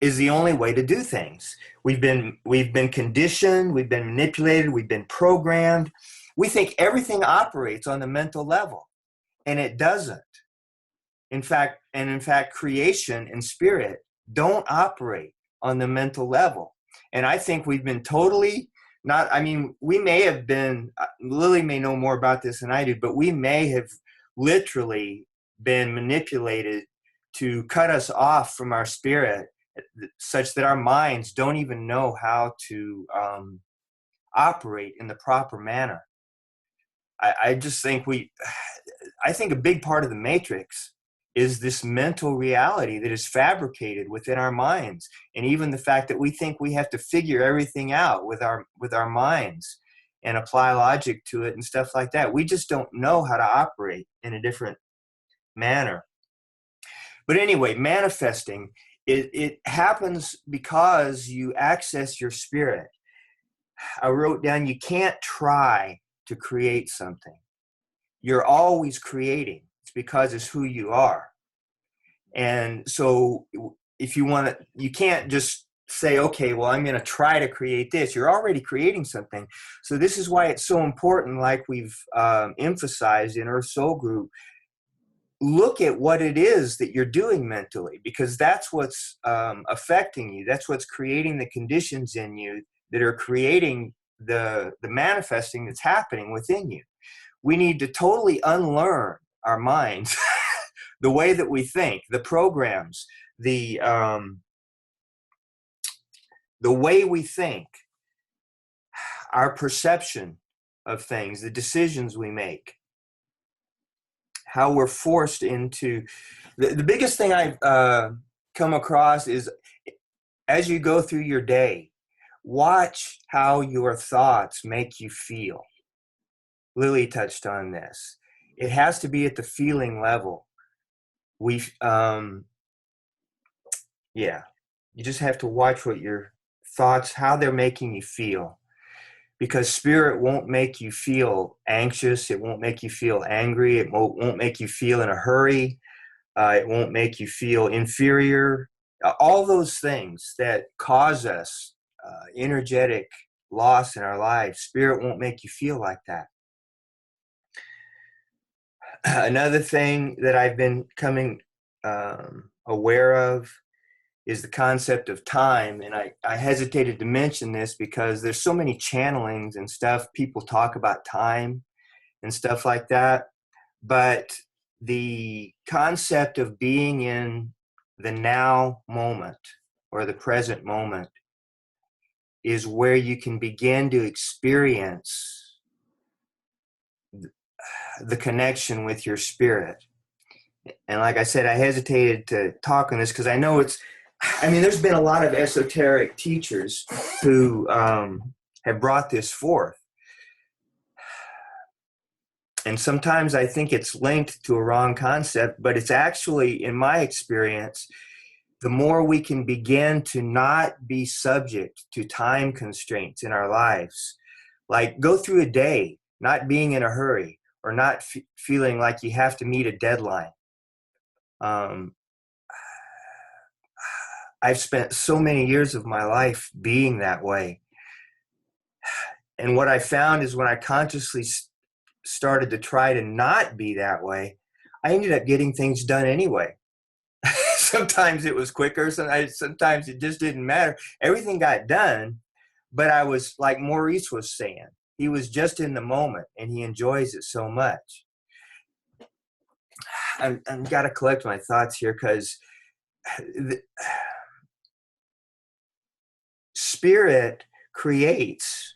is the only way to do things. We've been conditioned, we've been manipulated, we've been programmed. We think everything operates on the mental level, and it doesn't. In fact, creation and spirit don't operate on the mental level. And I think we've been totally we may have been, Lily may know more about this than I do, but we may have literally been manipulated to cut us off from our spirit, such that our minds don't even know how to operate in the proper manner. I just think I think a big part of the matrix is this mental reality that is fabricated within our minds. And even the fact that we think we have to figure everything out with our minds and apply logic to it and stuff like that. We just don't know how to operate in a different manner. But anyway, manifesting, it happens because you access your spirit. I wrote down, you can't try to create something. You're always creating. It's because it's who you are. And so if you want to, you can't just say, okay, well, I'm going to try to create this. You're already creating something. So this is why it's so important, like we've emphasized in Earth Soul Group, look at what it is that you're doing mentally, because that's what's affecting you. That's what's creating the conditions in you that are creating the manifesting that's happening within you. We need to totally unlearn our minds, the way that we think, the programs, the way we think, our perception of things, the decisions we make, how we're forced into. The biggest thing I've come across is, as you go through your day, watch how your thoughts make you feel. Lily touched on this. It has to be at the feeling level. You just have to watch what your thoughts, how they're making you feel. Because spirit won't make you feel anxious. It won't make you feel angry. It won't make you feel in a hurry. It won't make you feel inferior. All those things that cause us energetic loss in our lives, spirit won't make you feel like that. Another thing that I've been coming aware of is the concept of time. And I hesitated to mention this because there's so many channelings and stuff. People talk about time and stuff like that. But the concept of being in the now moment or the present moment is where you can begin to experience the connection with your spirit. And like I said, I hesitated to talk on this because I know there's been a lot of esoteric teachers who have brought this forth. And sometimes I think it's linked to a wrong concept, but it's actually, in my experience, the more we can begin to not be subject to time constraints in our lives, like go through a day not being in a hurry or not feeling like you have to meet a deadline. I've spent so many years of my life being that way. And what I found is when I consciously started to try to not be that way, I ended up getting things done anyway. Sometimes it was quicker, sometimes it just didn't matter. Everything got done, but I was, like Maurice was saying, he was just in the moment and he enjoys it so much. I've got to collect my thoughts here, because spirit creates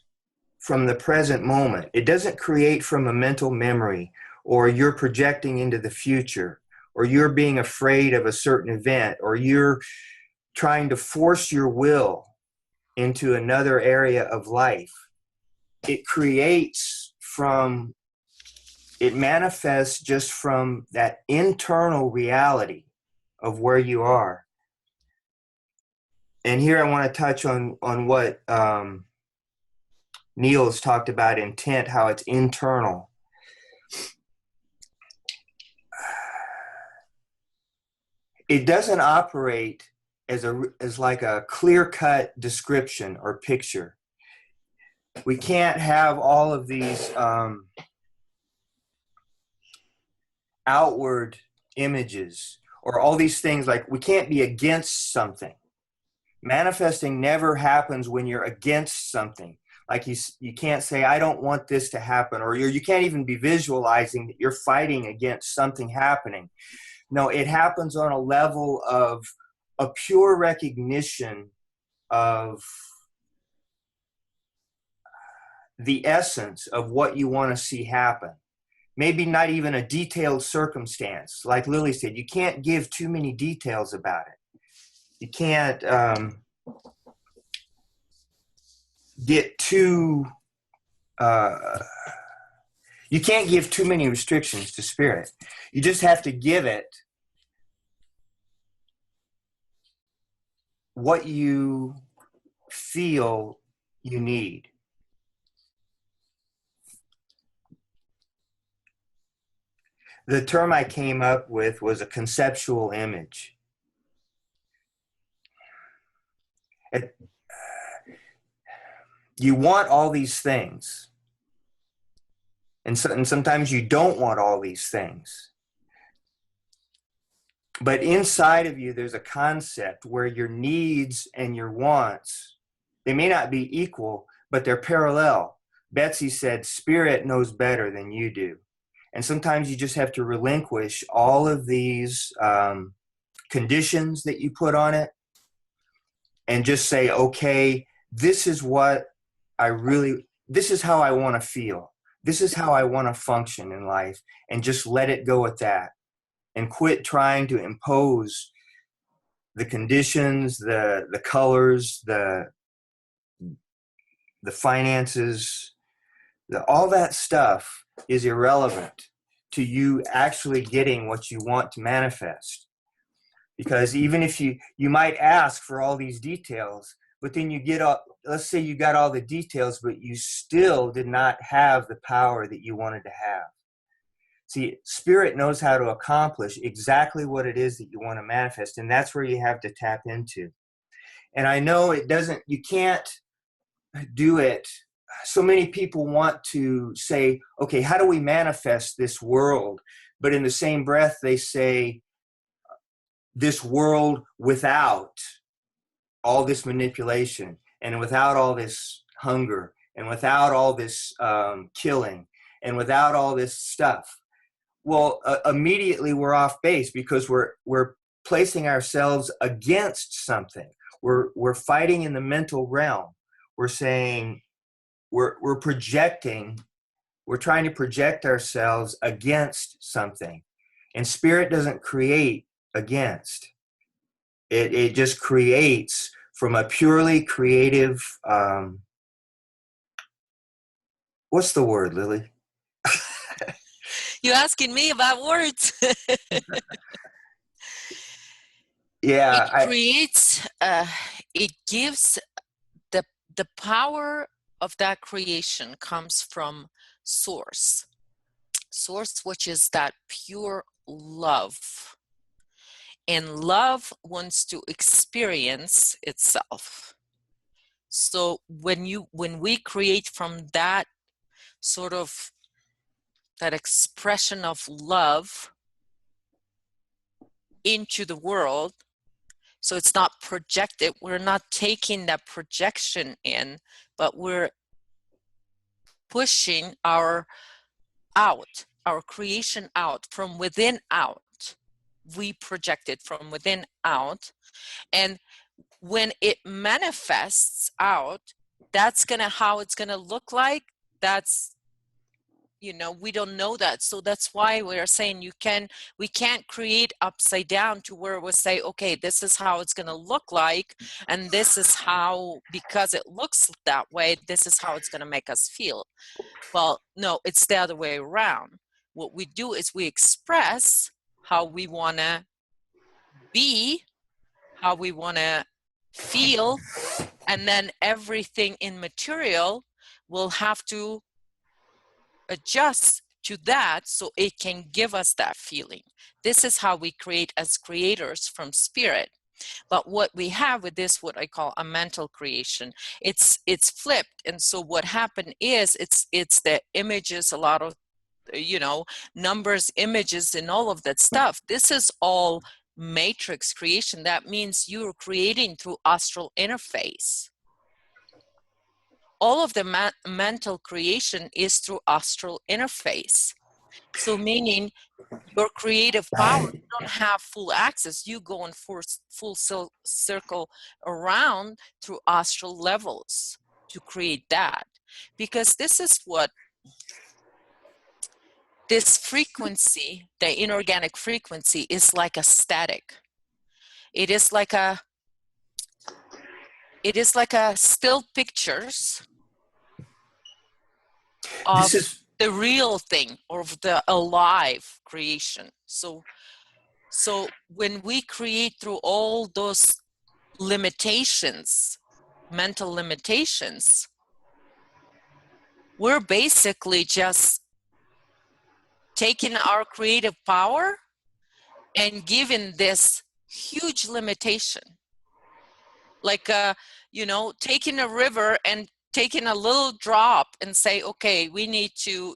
from the present moment. It doesn't create from a mental memory, or you're projecting into the future, or you're being afraid of a certain event, or you're trying to force your will into another area of life. It creates from, it manifests just from that internal reality of where you are. And here I want to touch on what Neil has talked about, intent, how it's internal. It doesn't operate as like a clear-cut description or picture. We can't have all of these outward images or all these things. Like, we can't be against something. Manifesting never happens when you're against something. Like, you can't say, I don't want this to happen, or you can't even be visualizing that you're fighting against something happening. No, it happens on a level of a pure recognition of the essence of what you want to see happen. Maybe not even a detailed circumstance. Like Lily said, you can't give too many details about it. You can't get too, you can't give too many restrictions to spirit. You just have to give it what you feel you need. The term I came up with was a conceptual image. You want all these things. And sometimes you don't want all these things. But inside of you, there's a concept where your needs and your wants, they may not be equal, but they're parallel. Betsy said, spirit knows better than you do. And sometimes you just have to relinquish all of these conditions that you put on it and just say, okay, this is what this is how I want to feel. This is how I want to function in life, and just let it go at that. And quit trying to impose the conditions, the colors, the finances, all that stuff is irrelevant to you actually getting what you want to manifest. Because even if you might ask for all these details, but then you get up, let's say you got all the details, but you still did not have the power that you wanted to have. See, spirit knows how to accomplish exactly what it is that you want to manifest, and that's where you have to tap into. And I know you can't do it. So many people want to say, okay, how do we manifest this world? But in the same breath, they say, this world without all this manipulation, and without all this hunger, and without all this killing, and without all this stuff. Well, immediately we're off base, because we're placing ourselves against something. We're fighting in the mental realm. We're saying we're projecting. We're trying to project ourselves against something, and spirit doesn't create against. It just creates from a purely creative. What's the word, Lily? You're asking me about words. Yeah, it creates. It gives the power of that creation comes from source, which is that pure love, and love wants to experience itself. So when we create from that sort of that expression of love into the world, so it's not projected, we're not taking that projection in, but we're pushing our creation out from within out. We project it from within out, and when it manifests out, that's how it's gonna look like. That's, we don't know that. So that's why we're saying we can't create upside down to where we'll say, okay, this is how it's gonna look like, and this is how, because it looks that way, this is how it's gonna make us feel. Well, no, it's the other way around. What we do is we express how we wanna be, how we wanna feel, and then everything in material will have to adjust to that so it can give us that feeling. This is how we create as creators from spirit. But what we have with this, what I call a mental creation, it's flipped. And so what happened is it's the images, a lot of numbers, images, and all of that stuff. This is all matrix creation. That means you're creating through astral interface. All of the mental creation is through astral interface. So meaning your creative power, you don't have full access. You go in full circle around through astral levels to create that. Because this is what this frequency, the inorganic frequency, is like a static. It is like a still pictures of the real thing, or of the alive creation. So when we create through all those limitations, mental limitations, we're basically just taking our creative power and giving this huge limitation. Like, taking a river and taking a little drop and say, okay, we need to,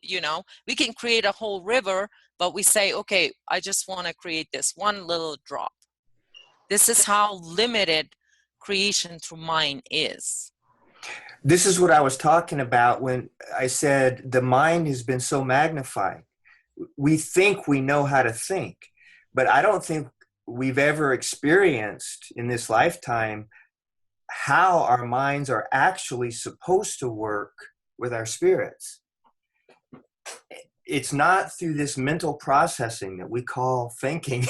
we can create a whole river, but we say, okay, I just want to create this one little drop. This is how limited creation through mind is. This is what I was talking about when I said the mind has been so magnified. We think we know how to think, but I don't think we've ever experienced in this lifetime how our minds are actually supposed to work with our spirits. It's not through this mental processing that we call thinking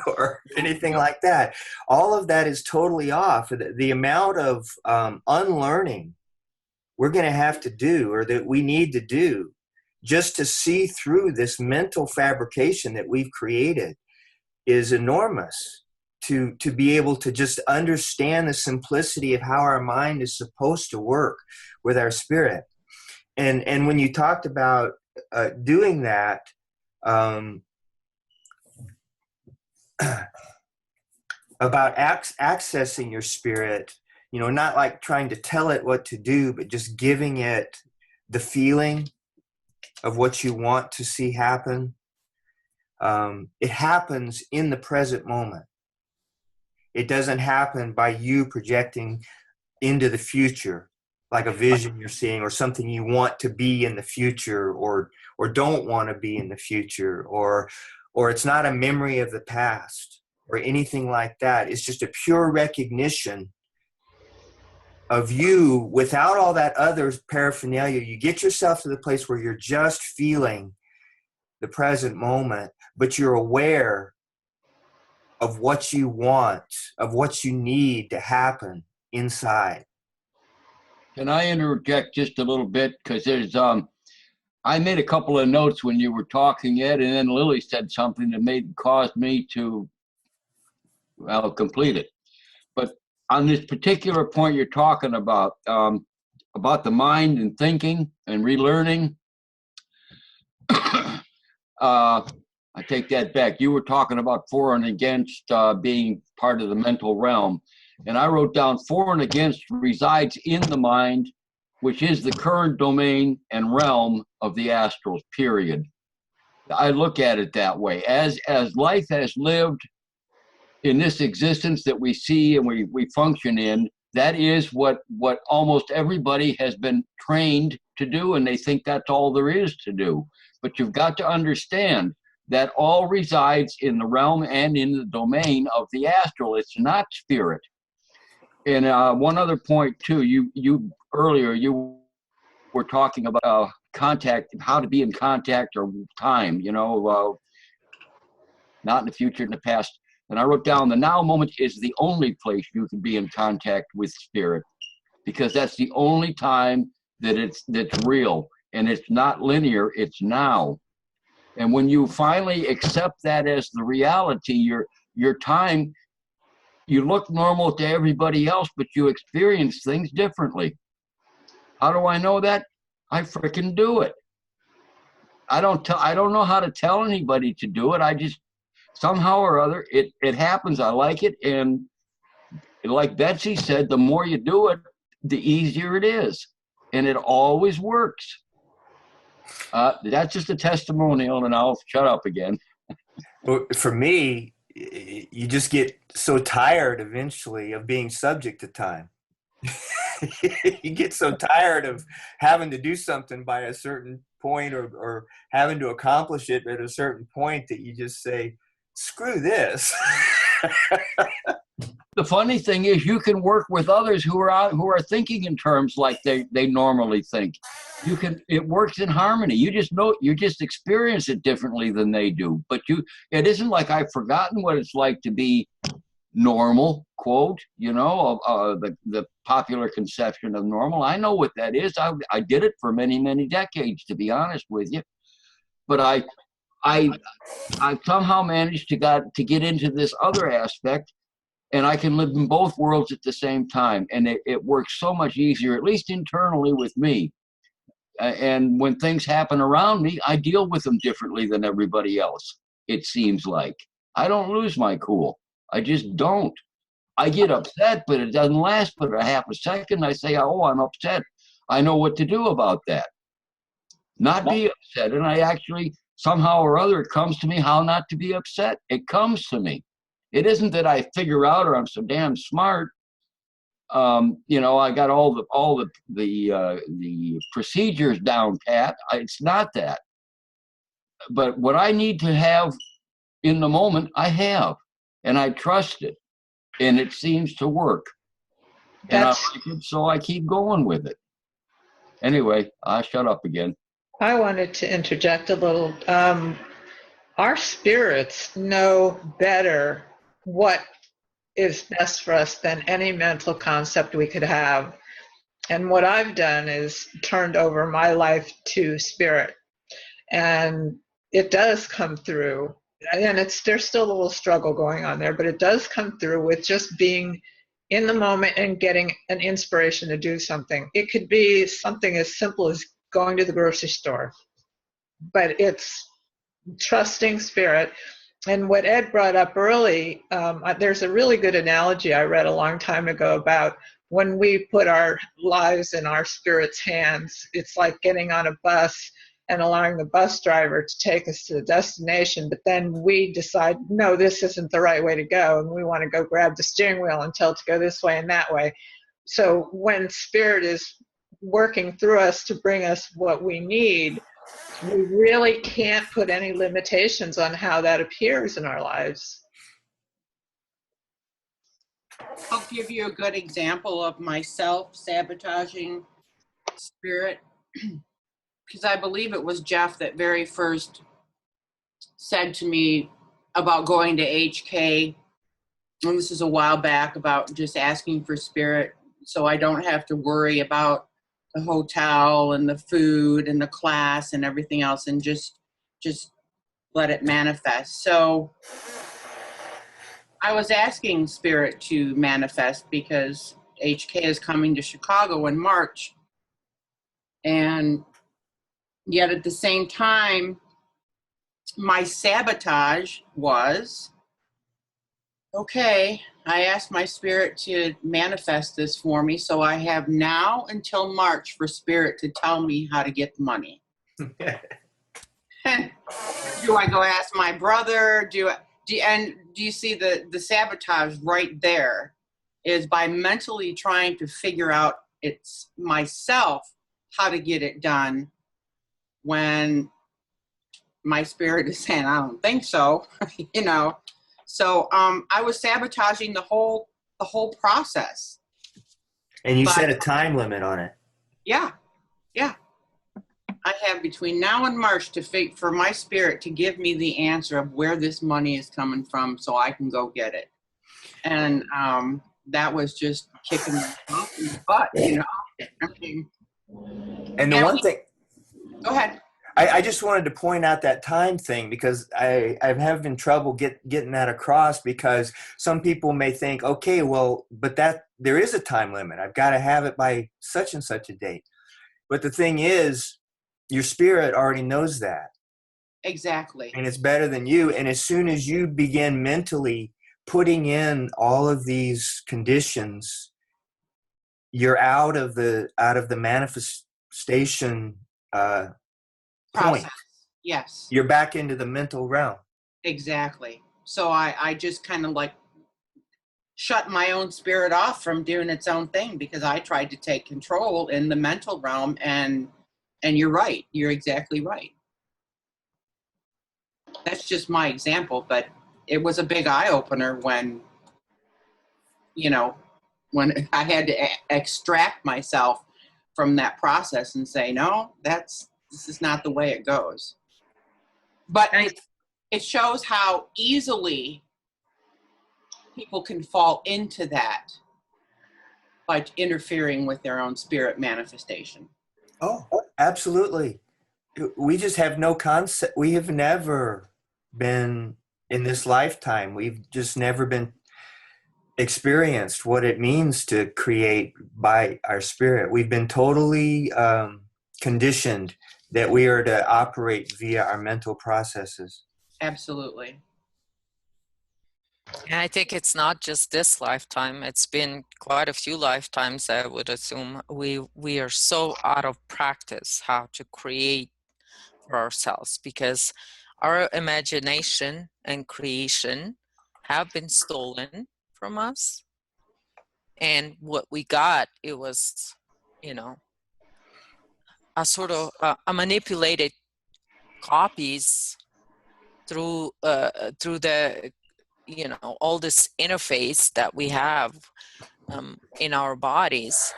or anything like that. All of that is totally off. The amount of unlearning we're going to have to do, or that we need to do, just to see through this mental fabrication that we've created, is enormous. To be able to just understand the simplicity of how our mind is supposed to work with our spirit. And when you talked about doing that, about accessing your spirit, not like trying to tell it what to do, but just giving it the feeling of what you want to see happen. It happens in the present moment. It doesn't happen by you projecting into the future, like a vision you're seeing, or something you want to be in the future, or don't want to be in the future, or it's not a memory of the past or anything like that. It's just a pure recognition of you without all that other paraphernalia. You get yourself to the place where you're just feeling the present moment, but you're aware of what you want, of what you need to happen inside. Can I interject just a little bit? Because there's, I made a couple of notes when you were talking, Ed, and then Lily said something that caused me to, complete it. But on this particular point you're talking about the mind and thinking and relearning, I take that back. You were talking about for and against being part of the mental realm. And I wrote down for and against resides in the mind, which is the current domain and realm of the astrals, period. I look at it that way. As life has lived in this existence that we see and we function in, that is what almost everybody has been trained to do, and they think that's all there is to do. But you've got to understand that all resides in the realm and in the domain of the astral. It's not spirit. And one other point too, you earlier you were talking about contact, how to be in contact or time, not in the future, in the past. And I wrote down the now moment is the only place you can be in contact with spirit, because that's the only time that's real, and it's not linear, it's now. And when you finally accept that as the reality, your time, you look normal to everybody else, but you experience things differently. How do I know that? I freaking do it. I don't know how to tell anybody to do it. I just, somehow or other, it happens. I like it. And like Betsy said, the more you do it, the easier it is. And it always works. That's just a testimonial, and I'll shut up again. Well, for me, you just get so tired eventually of being subject to time. You get so tired of having to do something by a certain point or having to accomplish it at a certain point that you just say, screw this. The funny thing is, you can work with others who are thinking in terms like they normally think. It works in harmony. You just experience it differently than they do. But it isn't like I've forgotten what it's like to be normal, quote, the popular conception of normal. I know what that is. I did it for many, many decades, to be honest with you. But I somehow managed to get into this other aspect, and I can live in both worlds at the same time. And it works so much easier, at least internally with me. And when things happen around me, I deal with them differently than everybody else, it seems like. I don't lose my cool. I just don't. I get upset, but it doesn't last but a half a second. I say, oh, I'm upset. I know what to do about that. Not be upset. And I actually, somehow or other, it comes to me how not to be upset. It comes to me. It isn't that I figure out or I'm so damn smart. I got all the procedures down pat. It's not that. But what I need to have in the moment, I have, and I trust it, and it seems to work. And I like it, so I keep going with it. Anyway, I shut up again. I wanted to interject a little. Our spirits know better what is best for us than any mental concept we could have. And what I've done is turned over my life to spirit. And it does come through. And there's still a little struggle going on there, but it does come through with just being in the moment and getting an inspiration to do something. It could be something as simple as going to the grocery store, but it's trusting spirit. And what Ed brought up early, there's a really good analogy I read a long time ago about when we put our lives in our spirit's hands. It's like getting on a bus and allowing the bus driver to take us to the destination, but then we decide, no, this isn't the right way to go, and we want to go grab the steering wheel and tell it to go this way and that way. So when spirit is working through us to bring us what we need, we really can't put any limitations on how that appears in our lives. I'll give you a good example of my self-sabotaging spirit, because I believe it was Jeff that very first said to me about going to HK, and this is a while back, about just asking for spirit so I don't have to worry about the hotel and the food and the class and everything else, and just let it manifest. So I was asking spirit to manifest because HK is coming to Chicago in March. And yet at the same time, my sabotage was, okay, I asked my spirit to manifest this for me, so I have now until March for spirit to tell me how to get the money. Do I go ask my brother? Do you see the sabotage right there is by mentally trying to figure out it's myself how to get it done when my spirit is saying, I don't think so, you know. So I was sabotaging the whole process. And you set a time limit on it. Yeah. I have between now and March for my spirit to give me the answer of where this money is coming from so I can go get it. And that was just kicking me in the butt, you know. I mean, And the one thing, go ahead. I just wanted to point out that time thing because I have been trouble getting that across, because some people may think, okay, well, but that there is a time limit. I've got to have it by such and such a date. But the thing is, your spirit already knows that. Exactly. And it's better than you. And as soon as you begin mentally putting in all of these conditions, you're out of the manifestation point. Yes. You're back into the mental realm. Exactly. So I just kind of like shut my own spirit off from doing its own thing because I tried to take control in the mental realm, and you're right. You're exactly right. That's just my example, but it was a big eye opener when, you know, when I had to extract myself from that process and say, no, this is not the way it goes. But it shows how easily people can fall into that by interfering with their own spirit manifestation. Oh, absolutely. We just have no concept. We have never been in this lifetime. We've just never been experienced what it means to create by our spirit. We've been totally conditioned that we are to operate via our mental processes. Absolutely. And I think it's not just this lifetime. It's been quite a few lifetimes, I would assume. We are so out of practice how to create for ourselves because our imagination and creation have been stolen from us. And what we got, it was, you know, a sort of a manipulated copies through the, you know, all this interface that we have in our bodies.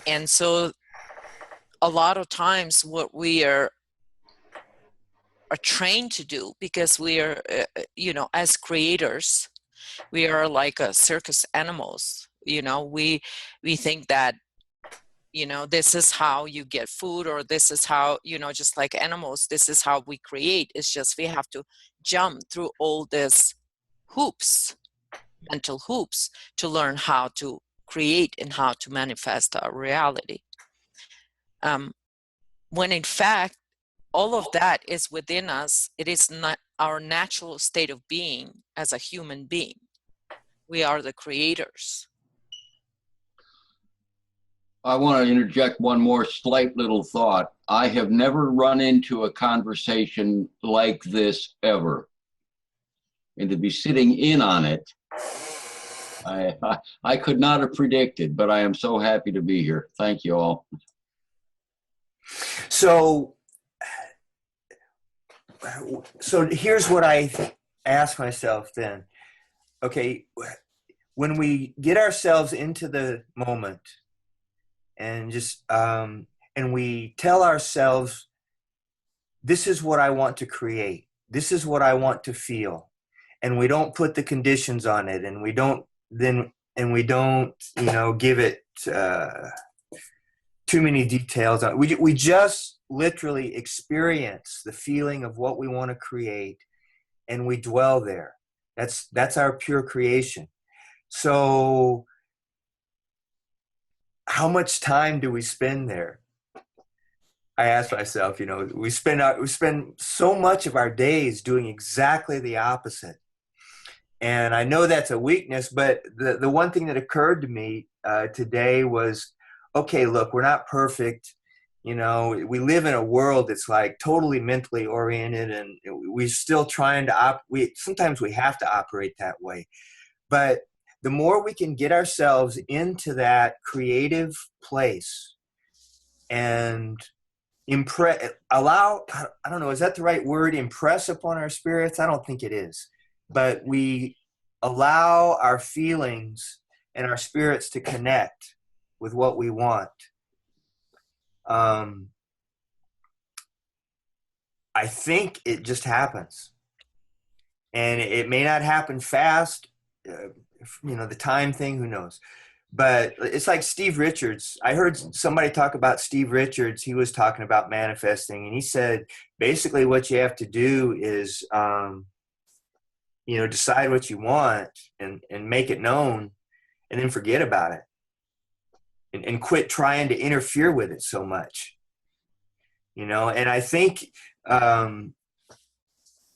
And so a lot of times what we are trained to do, because we are, you know, as creators, we are like circus animals. You know, we think that, you know, this is how you get food, or this is how, you know, just like animals, this is how we create. It's just we have to jump through all these hoops, mental hoops, to learn how to create and how to manifest our reality. When in fact, all of that is within us. It is not our natural state of being as a human being. We are the creators. I want to interject one more slight little thought. I have never run into a conversation like this ever. And to be sitting in on it, I could not have predicted, but I am so happy to be here. Thank you all. So here's what I ask myself then. Okay, when we get ourselves into the moment and just and we tell ourselves, this is what I want to create, this is what I want to feel, and we don't put the conditions on it, and we don't you know, give it too many details on it. We just literally experience the feeling of what we want to create, and we dwell there. That's our pure creation. So how much time do we spend there? I ask myself, you know, we spend so much of our days doing exactly the opposite. And I know that's a weakness, but the one thing that occurred to me today was, okay, look, we're not perfect. You know, we live in a world that's like totally mentally oriented, and we're still trying to sometimes we have to operate that way. But the more we can get ourselves into that creative place and allow, I don't know, is that the right word? Impress upon our spirits? I don't think it is. But we allow our feelings and our spirits to connect with what we want. I think it just happens. And it may not happen fast, the time thing, who knows? But it's like Steve Richards. I heard somebody talk about Steve Richards. He was talking about manifesting, and he said basically what you have to do is, decide what you want and make it known, and then forget about it, and quit trying to interfere with it so much. And I think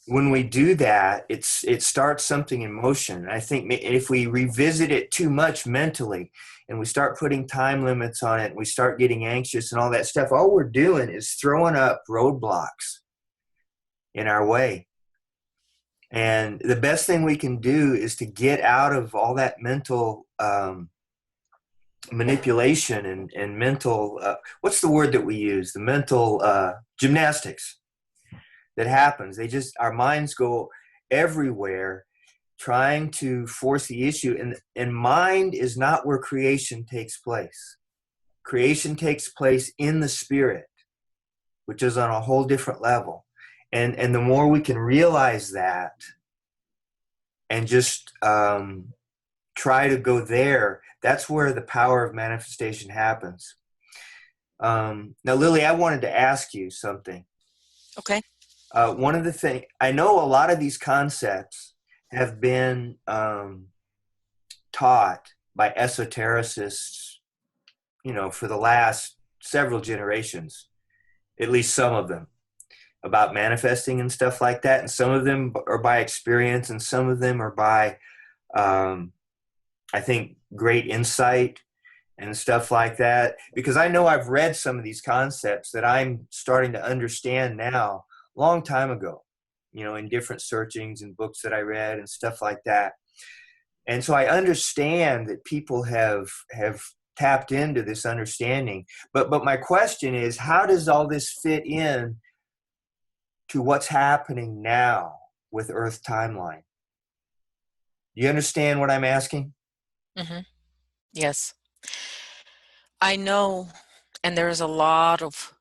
when we do that, it starts something in motion. I think if we revisit it too much mentally and we start putting time limits on it and we start getting anxious and all that stuff, all we're doing is throwing up roadblocks in our way. And the best thing we can do is to get out of all that mental manipulation and mental, what's the word that we use? The mental gymnastics that happens. Our minds go everywhere trying to force the issue. And mind is not where creation takes place. Creation takes place in the spirit, which is on a whole different level. And the more we can realize that and just try to go there, that's where the power of manifestation happens. Now, Lily, I wanted to ask you something. Okay. One of the things, I know a lot of these concepts have been taught by esotericists, for the last several generations, at least some of them, about manifesting and stuff like that. And some of them are by experience, and some of them are by, I think, great insight and stuff like that. Because I know I've read some of these concepts that I'm starting to understand now, long time ago, in different searchings and books that I read and stuff like that. And so I understand that people have tapped into this understanding. But my question is, how does all this fit in to what's happening now with Earth timeline? Do you understand what I'm asking? Mm-hmm. Yes. I know, and there's a lot of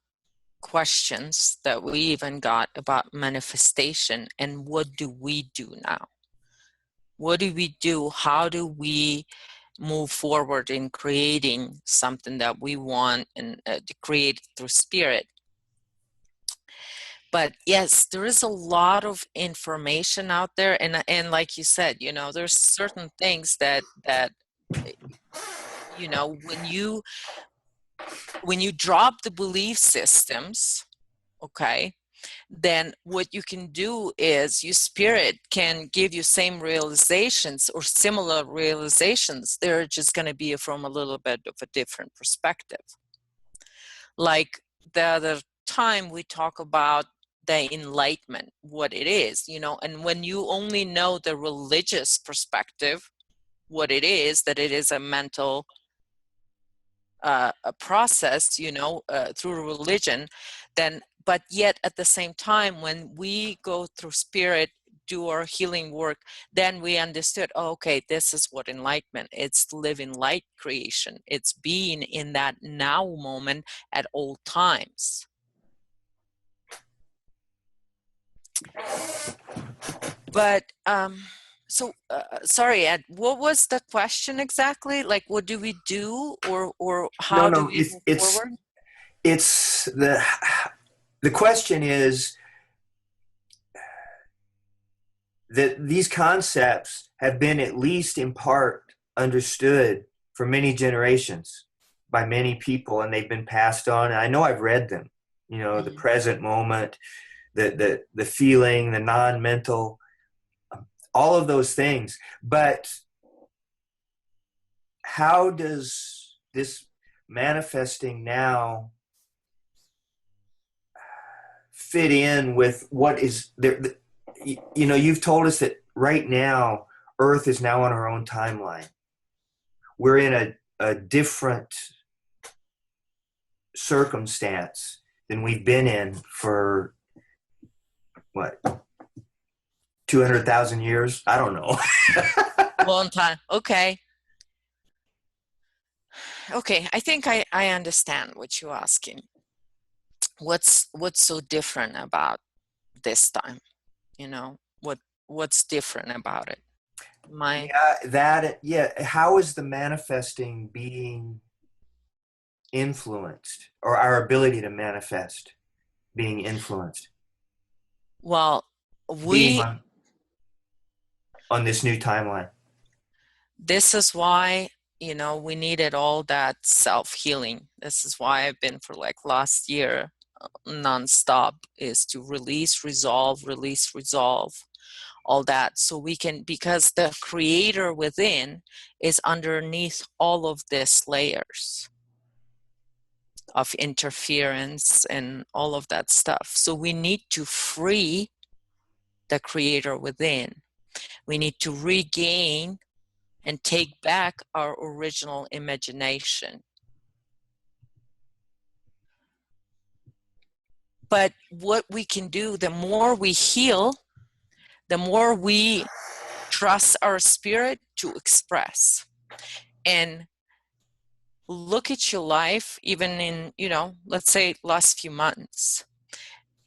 questions that we even got about manifestation and what do we do now? What do we do? How do we move forward in creating something that we want and to create through spirit? But yes, there is a lot of information out there, and like you said, there's certain things that when you drop the belief systems, okay, then what you can do is your spirit can give you same realizations or similar realizations. They're just going to be from a little bit of a different perspective. Like the other time we talk about the enlightenment, what it is, and when you only know the religious perspective, what it is, that it is a mental a process, through religion, then, but yet at the same time, when we go through spirit, do our healing work, then we understood, okay, this is what enlightenment, it's living light creation, it's being in that now moment at all times. But sorry, Ed, what was the question exactly? Like, what do we do, or how do we move forward? It's the question is that these concepts have been at least in part understood for many generations by many people, and they've been passed on. And I know I've read them, mm-hmm. The present moment, the feeling, the non-mental. all of those things. But how does this manifesting now fit in with what is there? You know, you've told us that right now Earth is now on her own timeline. We're in a different circumstance than we've been in for what, 200,000 years? I don't know. Long time. Okay. Okay, I think I understand what you're asking. What's so different about this time? You know, what's different about it? How is the manifesting being influenced, or our ability to manifest being influenced? Well, Being on this new timeline. This is why, you know, we needed all that self-healing. This is why I've been for like last year nonstop, is to release, resolve, all that, so we can, because the creator within is underneath all of these layers of interference and all of that stuff. So we need to free the creator within. We need to regain and take back our original imagination. But what we can do, the more we heal, the more we trust our spirit to express. And look at your life, even in, you know, let's say last few months,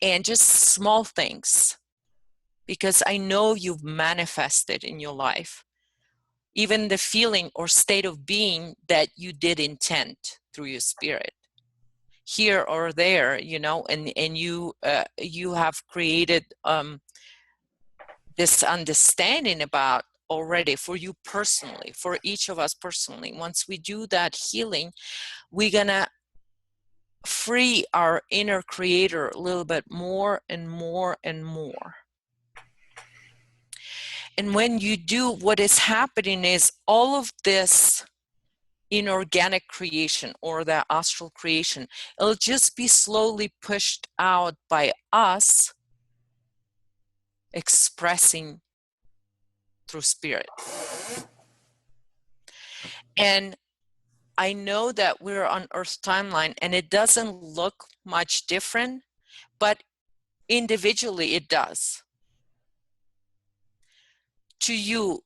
and just small things, because I know you've manifested in your life, even the feeling or state of being that you did intend through your spirit, here or there, you know, and you have created this understanding about already for you personally, for each of us personally. Once we do that healing, we're gonna free our inner creator a little bit more and more and more. And when you do, what is happening is all of this inorganic creation or the astral creation, it'll just be slowly pushed out by us expressing through spirit. And I know that we're on Earth's timeline and it doesn't look much different, but individually it does. To you,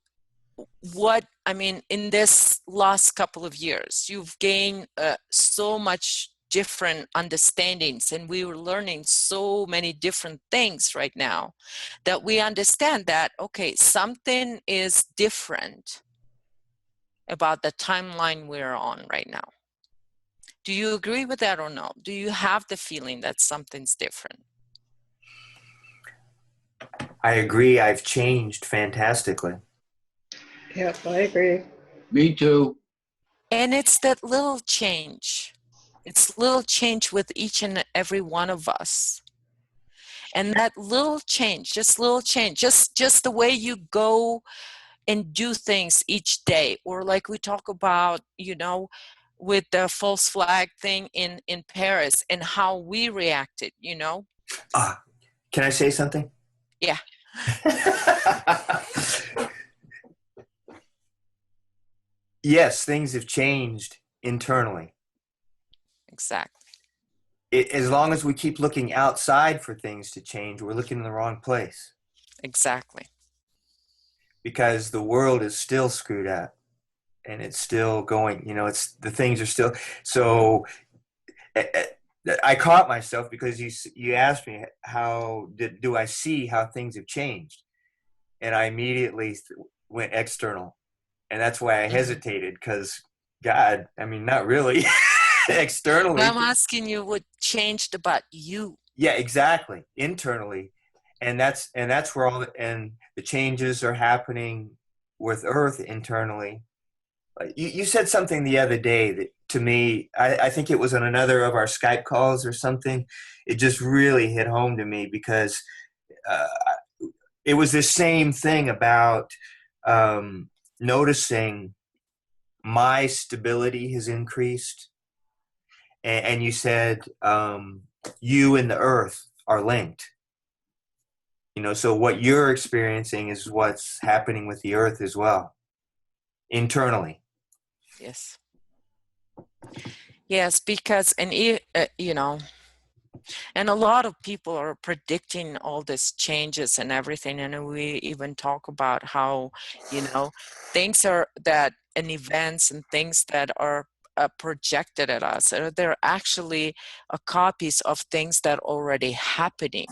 what, I mean, in this last couple of years, you've gained so much different understandings, and we were learning so many different things right now that we understand that, okay, something is different about the timeline we're on right now. Do you agree with that or no? Do you have the feeling that something's different? I agree. I've changed fantastically. Yep, I agree. Me too. And it's that little change. It's little change with each and every one of us. And that little change, just the way you go and do things each day, or like we talk about, you know, with the false flag thing in Paris and how we reacted, you know. Can I say something? Yeah. Yes, things have changed internally. Exactly. As long as we keep looking outside for things to change, we're looking in the wrong place. Exactly. Because the world is still screwed up and it's still going, you know, it's, the things are still, so I caught myself because you asked me how do I see how things have changed, and I immediately went external, and that's why I hesitated, because God, I mean, not really. Externally, I'm asking you what changed about you. Yeah, exactly. Internally, and that's where all the changes are happening with Earth internally. You said something the other day that, to me, I think it was on another of our Skype calls or something. It just really hit home to me because it was the same thing about noticing my stability has increased. And you said you and the earth are linked. You know, so what you're experiencing is what's happening with the earth as well, internally. Yes. Yes, because, and you know, and a lot of people are predicting all these changes and everything. And we even talk about how, you know, things are that, and events and things that are projected at us, or they're actually copies of things that are already happening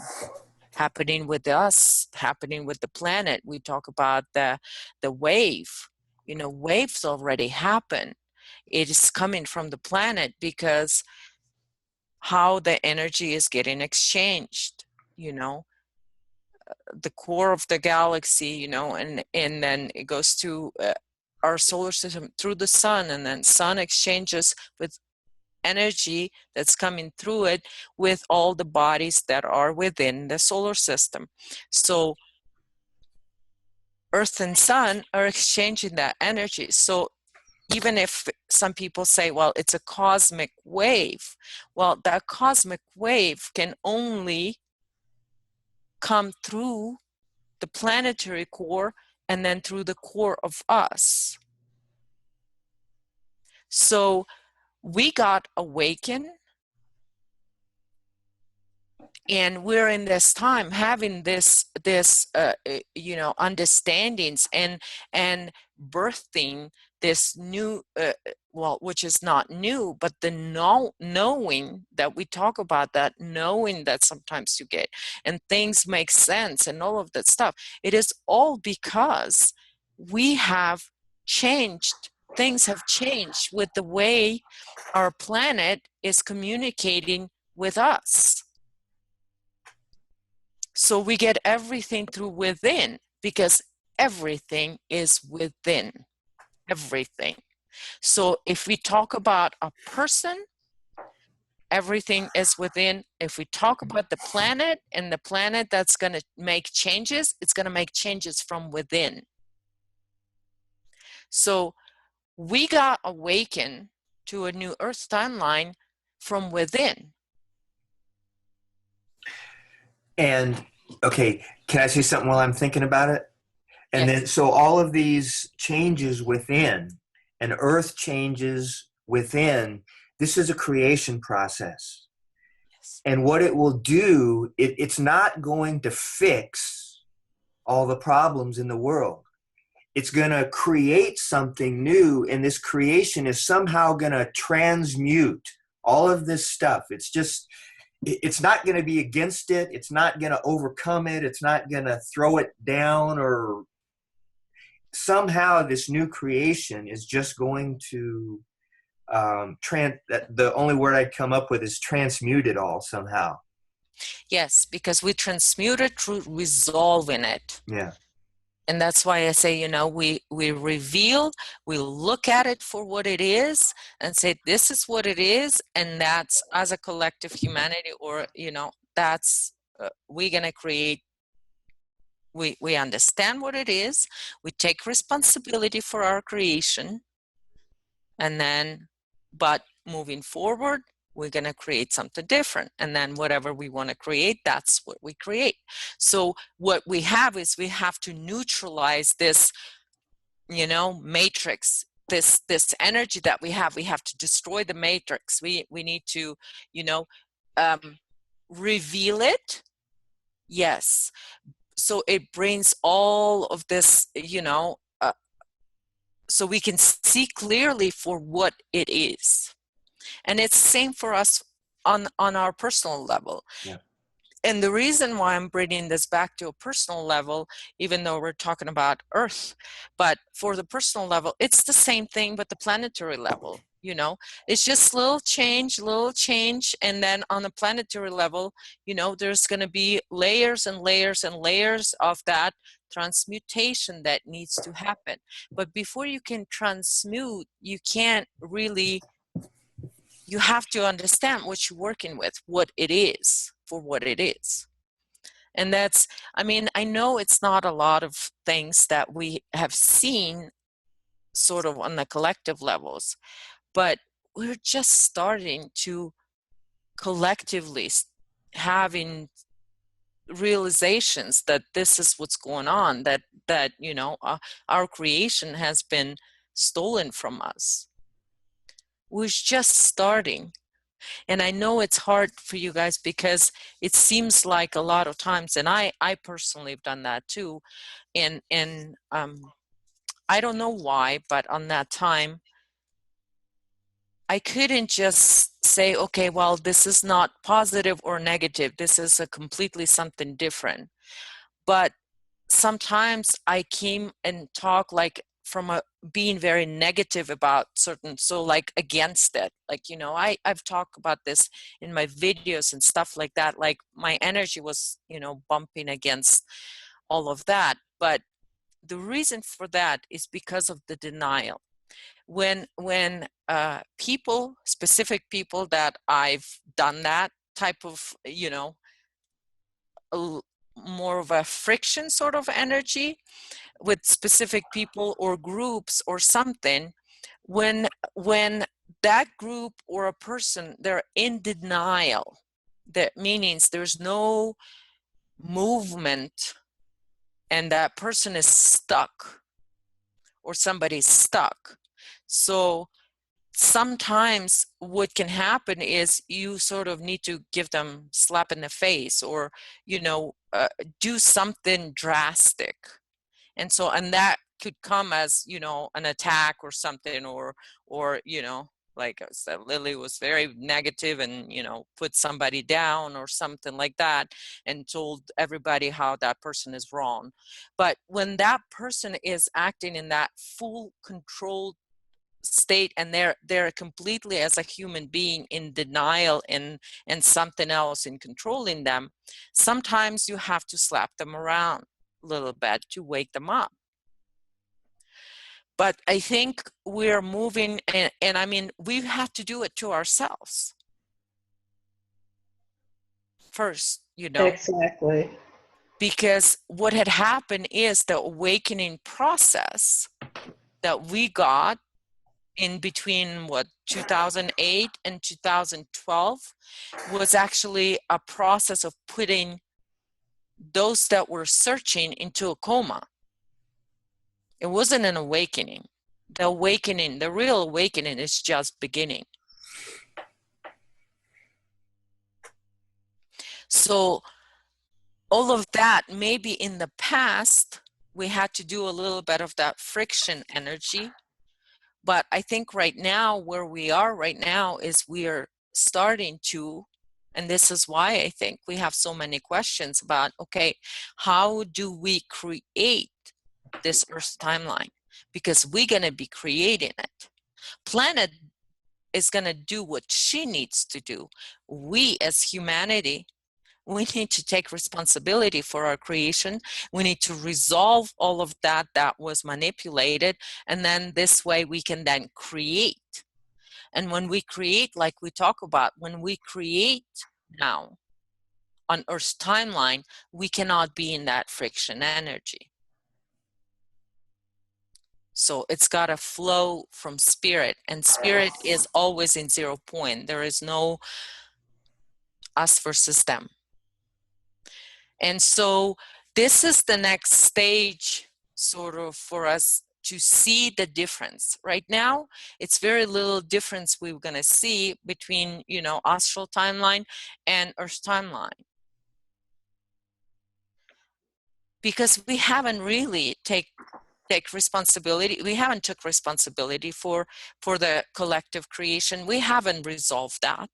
with us, happening with the planet. We talk about the wave. You know, waves already happen. It is coming from the planet because how the energy is getting exchanged, you know, the core of the galaxy, you know, and then it goes to our solar system through the sun, and then sun exchanges with energy that's coming through it with all the bodies that are within the solar system. So Earth and sun are exchanging that energy. So even if some people say, well, it's a cosmic wave, well, that cosmic wave can only come through the planetary core and then through the core of us. So we got awakened, and we're in this time having this you know, understandings and birthing this new well, which is not new, but the knowing that we talk about, that knowing that sometimes you get and things make sense and all of that stuff. It is all because we have changed. Things have changed with the way our planet is communicating with us. So we get everything through within, because everything is within. Everything. So if we talk about a person, everything is within. If we talk about the planet, and the planet that's going to make changes, it's going to make changes from within. So we got awakened to a new Earth timeline from within. And okay, can I say something while I'm thinking about it? And Yes. then, so all of these changes within, and earth changes within, this is a creation process. Yes. And what it will do, it's not going to fix all the problems in the world. It's going to create something new, and this creation is somehow going to transmute all of this stuff. It's just, it's not going to be against it. It's not going to overcome it. It's not going to throw it down, or somehow this new creation is just going to the only word I'd come up with is transmute it all somehow. Yes, because we transmute it through resolving it. Yeah. And that's why I say, you know, we reveal, we look at it for what it is and say, this is what it is. And that's, as a collective humanity, or, you know, that's, we're going to create, we understand what it is. We take responsibility for our creation. And then, but moving forward, we're going to create something different. And then whatever we want to create, that's what we create. So what we have is, we have to neutralize this, you know, matrix, this energy that we have. We have to destroy the matrix. We need to, you know, reveal it. Yes. So it brings all of this, you know, so we can see clearly for what it is. And it's same for us on our personal level. Yeah. And the reason why I'm bringing this back to a personal level, even though we're talking about Earth, but for the personal level, it's the same thing, but the planetary level, you know, it's just little change. And then on the planetary level, you know, there's going to be layers and layers and layers of that transmutation that needs to happen. But before you can transmute, you can't really, you have to understand what you're working with, what it is, for what it is. And that's, I mean, I know it's not a lot of things that we have seen sort of on the collective levels, but we're just starting to collectively having realizations that this is what's going on, that you know, our creation has been stolen from us. We're just starting. And I know it's hard for you guys because it seems like a lot of times, and I personally have done that too, and I don't know why, but on that time I couldn't just say, okay, well, this is not positive or negative, this is a completely something different. But sometimes I came and talk like from a being very negative about certain, so like against it, like, you know, I've talked about this in my videos and stuff like that, like my energy was, you know, bumping against all of that. But the reason for that is because of the denial. When people, specific people that I've done that type of, you know, more of a friction sort of energy with specific people or groups or something, when that group or a person, they're in denial, that means there's no movement and that person is stuck or somebody's stuck. So sometimes what can happen is you sort of need to give them slap in the face, or, you know, do something drastic. And so, and that could come as, you know, an attack or something, or, you know, like I said, Lily was very negative and, you know, put somebody down or something like that and told everybody how that person is wrong. But when that person is acting in that full controlled state and they're completely as a human being in denial and something else in controlling them, sometimes you have to slap them around a little bit to wake them up. But I think we're moving, and I mean, we have to do it to ourselves first, you know. Exactly. Because what had happened is the awakening process that we got in between 2008 and 2012 was actually a process of putting those that were searching into a coma. It wasn't an awakening. The awakening, the real awakening, is just beginning. So all of that, maybe in the past we had to do a little bit of that friction energy. But I think right now, where we are right now, is we are starting to, and this is why I think we have so many questions about, okay, how do we create this Earth timeline? Because we're going to be creating it. Planet is going to do what she needs to do. We as humanity, we need to take responsibility for our creation. We need to resolve all of that was manipulated. And then this way we can then create. And when we create, like we talk about, when we create now on Earth's timeline, we cannot be in that friction energy. So it's got to flow from spirit, and spirit is always in 0 point. There is no us versus them. And so this is the next stage sort of for us to see the difference. Right now, it's very little difference we're going to see between, you know, astral timeline and Earth timeline. Because we haven't really take responsibility. We haven't took responsibility for the collective creation. We haven't resolved that.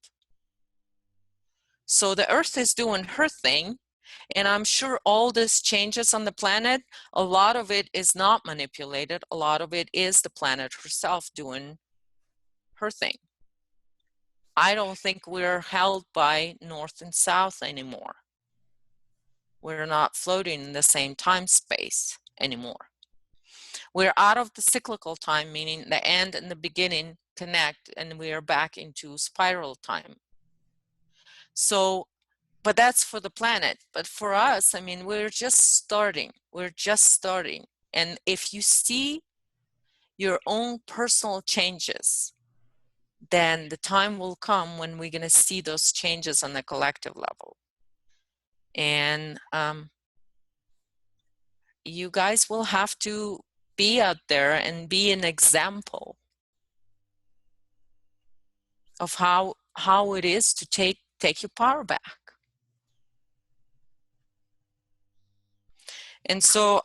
So the Earth is doing her thing. And I'm sure all this changes on the planet, a lot of it is not manipulated. A lot of it is the planet herself doing her thing. I don't think we're held by north and south anymore. We're not floating in the same time space anymore. We're out of the cyclical time, meaning the end and the beginning connect, and we are back into spiral time. So but that's for the planet. But for us, I mean, we're just starting. And if you see your own personal changes, then the time will come when we're going to see those changes on the collective level. And you guys will have to be out there and be an example of how it is to take your power back. And so,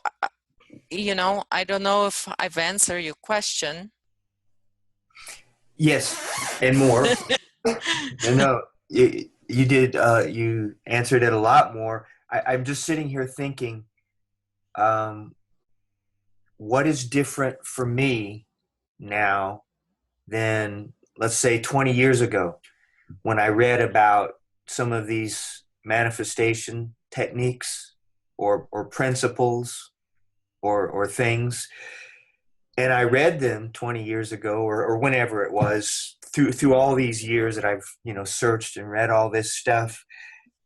you know, I don't know if I've answered your question. Yes, and more. No, you did. You answered it a lot more. I'm just sitting here thinking, what is different for me now than, let's say, 20 years ago, when I read about some of these manifestation techniques or principles or things. And I read them 20 years ago or whenever it was, through all these years that I've, searched and read all this stuff.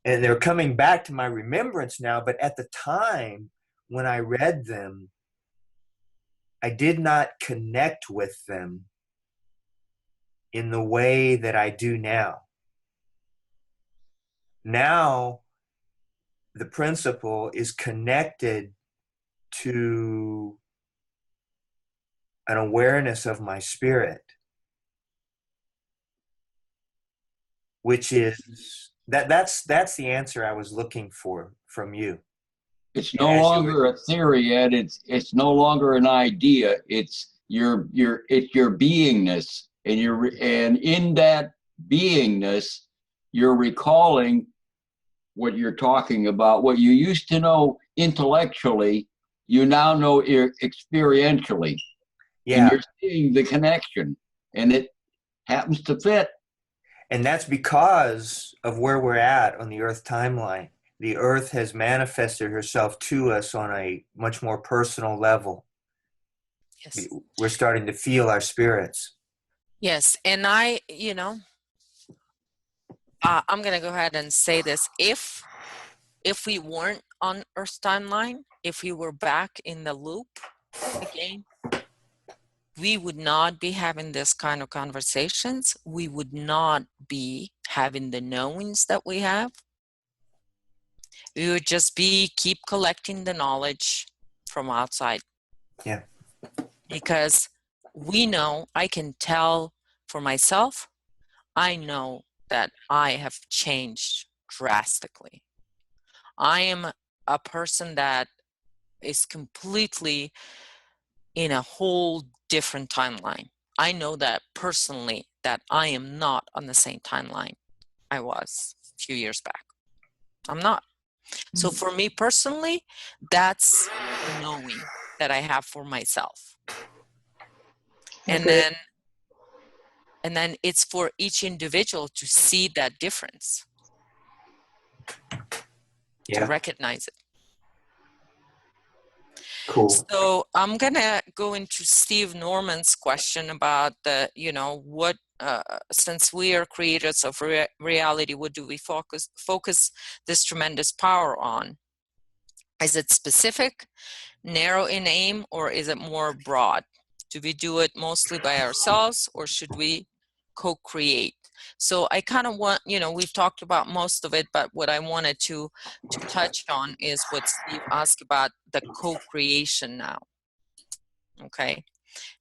And they're coming back to my remembrance now. But at the time when I read them, I did not connect with them in the way that I do now. Now, the principle is connected to an awareness of my spirit, which is that's the answer I was looking for from you. It's no longer a theory, Ed. It's no longer an idea. It's your beingness, and in that beingness, you're recalling what you're talking about. What you used to know intellectually, you now know experientially. Yeah. And you're seeing the connection, and it happens to fit. And that's because of where we're at on the Earth timeline. The Earth has manifested herself to us on a much more personal level. Yes. We're starting to feel our spirits. Yes, and I'm going to go ahead and say this. If we weren't on Earth timeline, if we were back in the loop again, we would not be having this kind of conversations. We would not be having the knowings that we have. We would just keep collecting the knowledge from outside. Yeah. Because we know, I can tell for myself, I know that I have changed drastically. I am a person that is completely in a whole different timeline. I know that personally, that I am not on the same timeline I was a few years back. I'm not. So for me personally, that's the knowing that I have for myself. And then it's for each individual to see that difference, to recognize it. Cool. So I'm gonna go into Steve Norman's question about the, what, since we are creators of reality, what do we focus this tremendous power on? Is it specific, narrow in aim, or is it more broad? Do we do it mostly by ourselves, or should we co-create? So I kind of want, we've talked about most of it, but what I wanted to touch on is what Steve asked about, the co-creation now. Okay.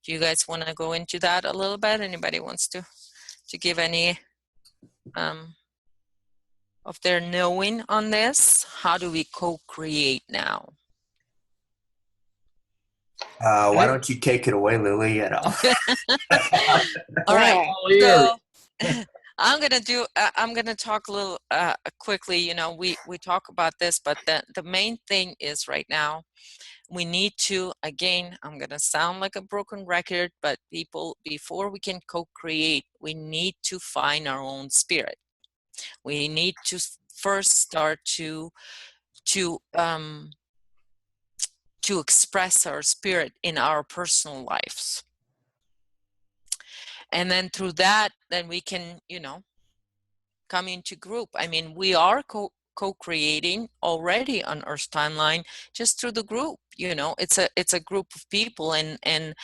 Do you guys want to go into that a little bit? Anybody wants to give any of their knowing on this? How do we co-create now? Why don't you take it away, Lily? All right. So I'm gonna talk a little quickly. We talk about this, but the main thing is right now, we need to, again, I'm gonna sound like a broken record, but people, before we can co-create, we need to find our own spirit. We need to first start to express our spirit in our personal lives. And then through that, then we can, come into group. I mean, we are co-creating already on Earth timeline just through the group. You know, it's a group of people, and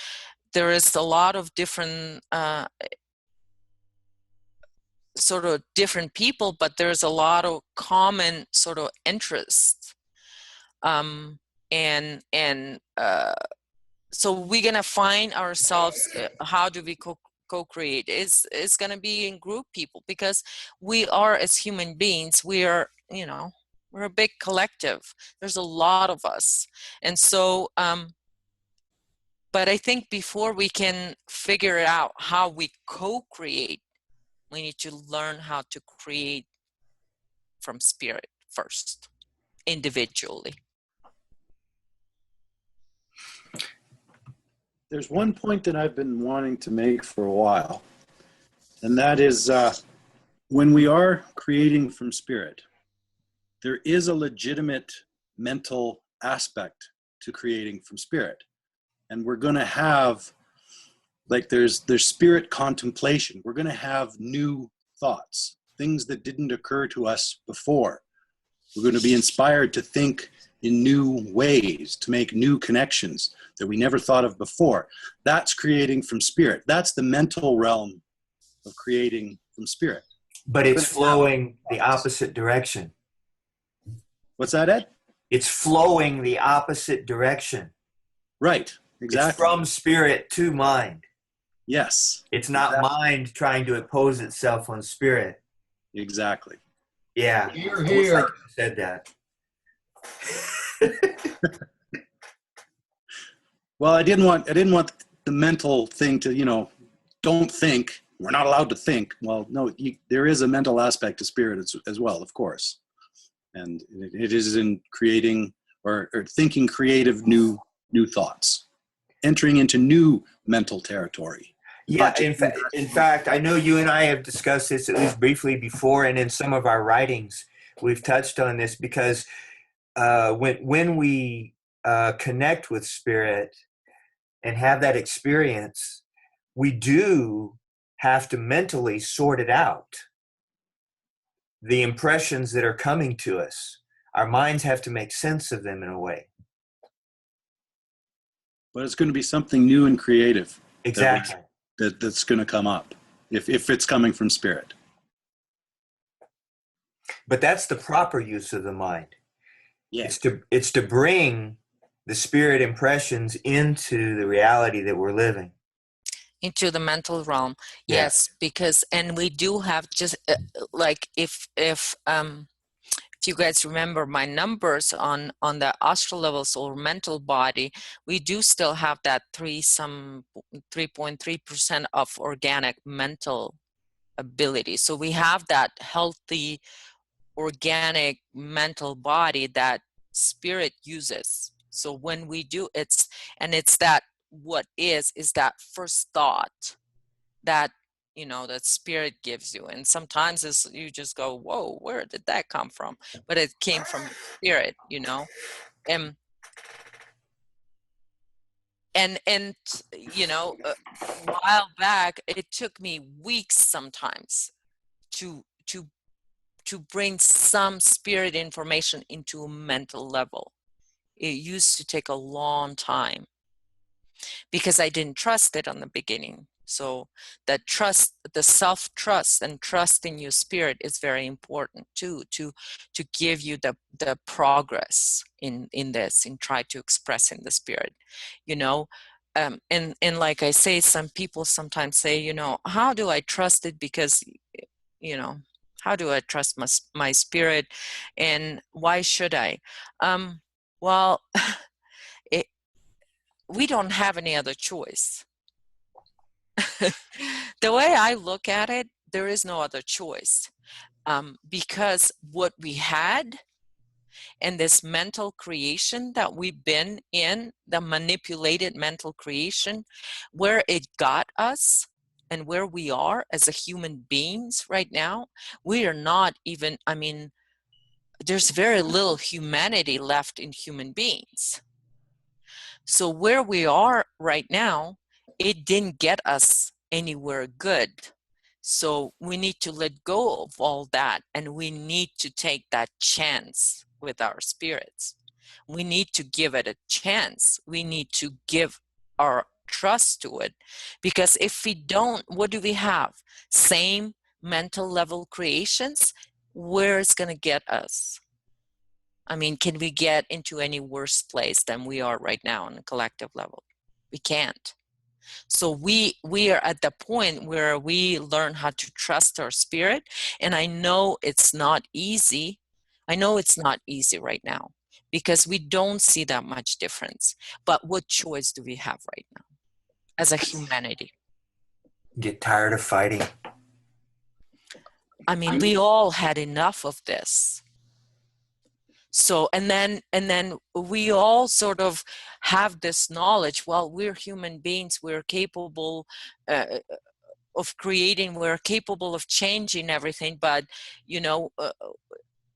there is a lot of different sort of different people, but there's a lot of common sort of interests. So we're gonna find ourselves, how do we co-create? It's gonna be in group people, because we are, as human beings, we are, you know, we're a big collective. There's a lot of us. And so but I think before we can figure out how we co-create, we need to learn how to create from spirit first, individually. There's one point that I've been wanting to make for a while, and that is when we are creating from spirit, there is a legitimate mental aspect to creating from spirit. And we're going to have, like, there's spirit contemplation. We're going to have new thoughts, things that didn't occur to us before. We're going to be inspired to think in new ways, to make new connections that we never thought of before. That's creating from spirit. That's the mental realm of creating from spirit. But it's flowing the opposite direction. What's that, Ed? It's flowing the opposite direction. Right, exactly. It's from spirit to mind. Yes. It's not exactly. mind trying to impose itself on spirit. Exactly. Yeah. You're Almost here. like you said that. Well, I didn't want the mental thing to, you know, don't think. We're not allowed to think. Well, no, there is a mental aspect to spirit as well, of course. And it is in creating or thinking creative new thoughts, entering into new mental territory. Yeah, in fact, I know you and I have discussed this at least briefly before, and in some of our writings, we've touched on this, because when we connect with spirit and have that experience, we do have to mentally sort it out. The impressions that are coming to us, our minds have to make sense of them in a way. But it's going to be something new and creative. Exactly. That's going to come up if it's coming from spirit. But that's the proper use of the mind. Yeah. It's to bring the spirit impressions into the reality that we're living. Into the mental realm. Yeah. Yes, because, and we do have just like if you guys remember my numbers on the astral levels or mental body, we do still have that 3.3% of organic mental ability. So we have that healthy organic mental body that spirit uses. So when we do, it's that what is that first thought that, you know, that spirit gives you. And sometimes you just go, whoa, where did that come from? But it came from spirit, you know. And you know, a while back, it took me weeks sometimes to bring some spirit information into a mental level. It used to take a long time because I didn't trust it on the beginning. So that trust, the self-trust and trust in your spirit is very important too, to give you the progress in this, and try to express in the spirit, you know. And like I say, some people sometimes say, you know, how do I trust it? Because, you know, how do I trust my spirit, and why should I? Well, we don't have any other choice. The way I look at it, there is no other choice, because what we had and this mental creation that we've been in, the manipulated mental creation, where it got us and where we are as a human beings right now, we are not even, I mean, there's very little humanity left in human beings. So where we are right now, it didn't get us anywhere good. So we need to let go of all that, and we need to take that chance with our spirits. We need to give it a chance. We need to give our trust to it, because if we don't, what do we have? Same mental level creations. Where it's going to get us? I mean, can we get into any worse place than we are right now on a collective level? We can't. So we are at the point where we learn how to trust our spirit. And I know it's not easy. I know it's not easy right now because we don't see that much difference. But what choice do we have right now as a humanity? Get tired of fighting. I mean, we all had enough of this. So, and then we all sort of have this knowledge, well, we're human beings, we're capable of creating, we're capable of changing everything, but, you know,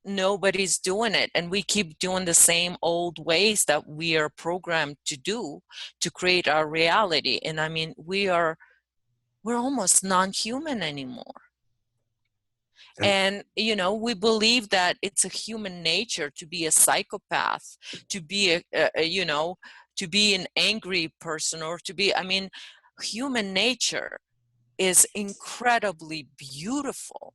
nobody's doing it. And we keep doing the same old ways that we are programmed to do to create our reality. And I mean, we're almost non-human anymore. And, you know, we believe that it's a human nature to be a psychopath, to be you know, to be an angry person, or to be, I mean, human nature is incredibly beautiful.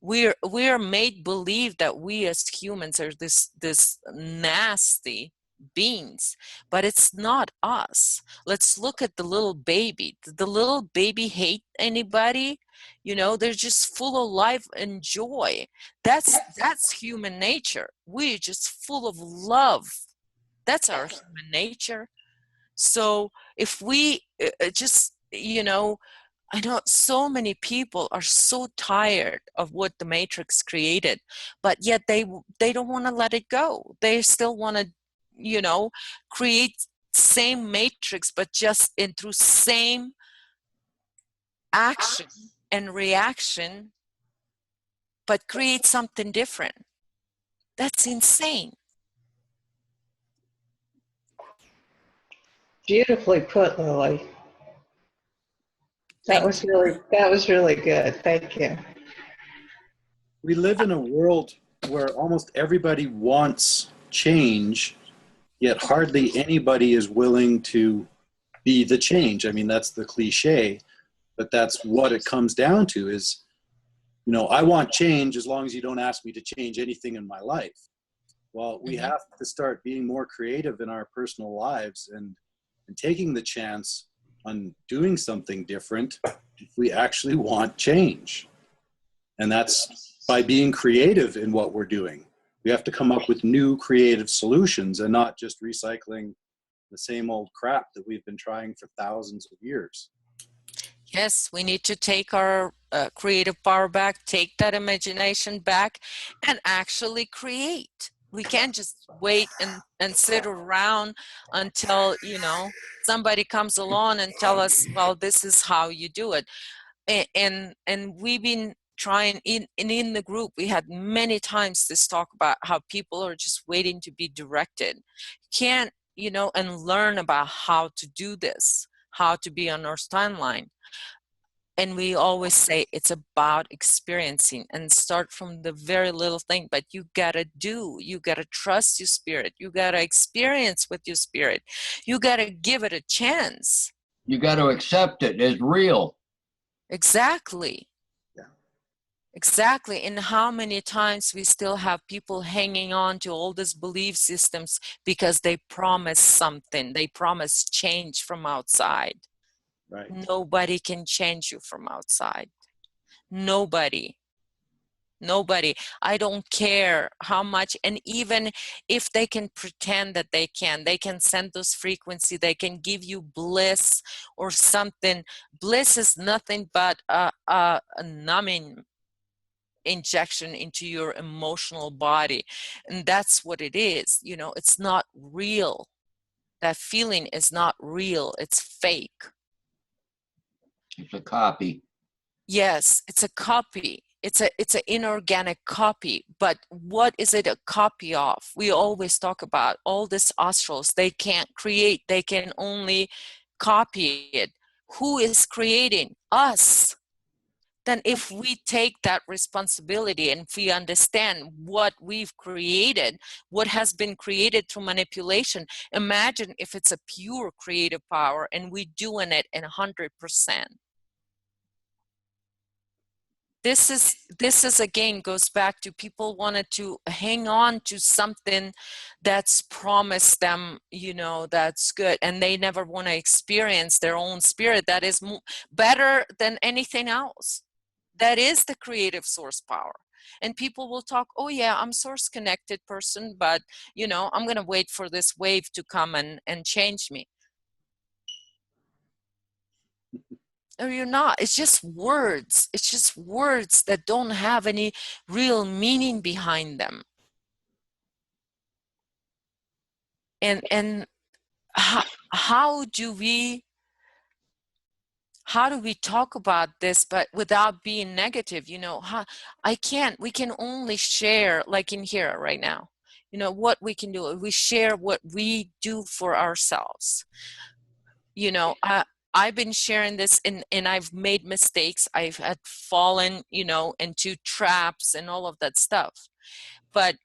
We're made believe that we as humans are this nasty beings, but it's not us. Let's look at the little baby. Did the little baby hate anybody? You know, they're just full of life and joy. That's human nature. We're just full of love. That's our human nature. So if we just, you know, I know so many people are so tired of what the Matrix created, but yet they don't want to let it go. They still want to, you know, create same Matrix, but just in through same action and reaction, but create something different. That's insane. Beautifully put, Lily. That Thank was really good. Thank you. We live in a world where almost everybody wants change, yet hardly anybody is willing to be the change. I mean, that's the cliche, but that's what it comes down to is, you know, I want change as long as you don't ask me to change anything in my life. Well, we have to start being more creative in our personal lives and taking the chance on doing something different if we actually want change. And that's by being creative in what we're doing. We have to come up with new creative solutions and not just recycling the same old crap that we've been trying for thousands of years. Yes, we need to take our creative power back, take that imagination back, and actually create. We can't just wait and sit around until, you know, somebody comes along and tell us, well, this is how you do it. And we've been trying in the group, we had many times this talk about how people are just waiting to be directed. Can't, you know, and learn about how to do this, how to be on our timeline. And we always say it's about experiencing and start from the very little thing, but you gotta trust your spirit. You gotta experience with your spirit. You gotta give it a chance. You got to accept it as real. Exactly. Yeah. Exactly. And how many times we still have people hanging on to all these belief systems because they promise something. They promise change from outside. Right. Nobody can change you from outside. Nobody. I don't care how much, and even if they can pretend that they can send those frequency, they can give you bliss or something. Bliss is nothing but a numbing injection into your emotional body, and that's what it is. You know, it's not real. That feeling is not real. It's fake. It's a copy. Yes, it's a copy. It's an inorganic copy. But what is it a copy of? We always talk about all these astrals. They can't create. They can only copy it. Who is creating? Us. then if we take that responsibility and if we understand what we've created, what has been created through manipulation, imagine if it's a pure creative power and we're doing it in 100%. This is again goes back to people wanted to hang on to something that's promised them, you know, that's good, and they never want to experience their own spirit that is better than anything else. That is the creative source power. And people will talk, oh yeah, I'm source connected person, but you know, I'm going to wait for this wave to come and change me. Or you're not. It's just words. It's just words that don't have any real meaning behind them. And how do we talk about this but without being negative? You know, we can only share, like in here right now, you know, what we can do. We share what we do for ourselves. You know, I've been sharing this and I've made mistakes. I've had fallen, you know, into traps and all of that stuff. But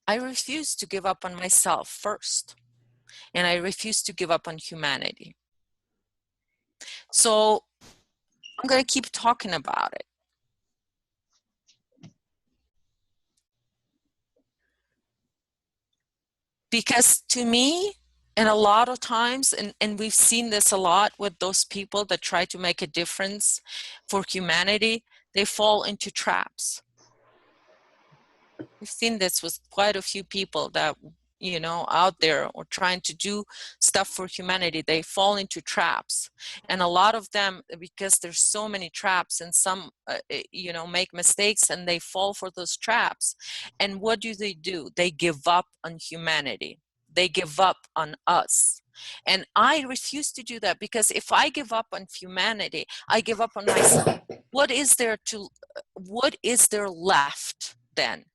I refuse to give up on myself first. And I refuse to give up on humanity. So I'm going to keep talking about it. Because to me, and a lot of times, and we've seen this a lot with those people that try to make a difference for humanity, they fall into traps. We've seen this with quite a few people that, you know, out there or trying to do stuff for humanity. They fall into traps. And a lot of them, because there's so many traps, and some, you know, make mistakes and they fall for those traps. And what do? They give up on humanity. They give up on us. And I refuse to do that, because if I give up on humanity, I give up on myself. What is there left then?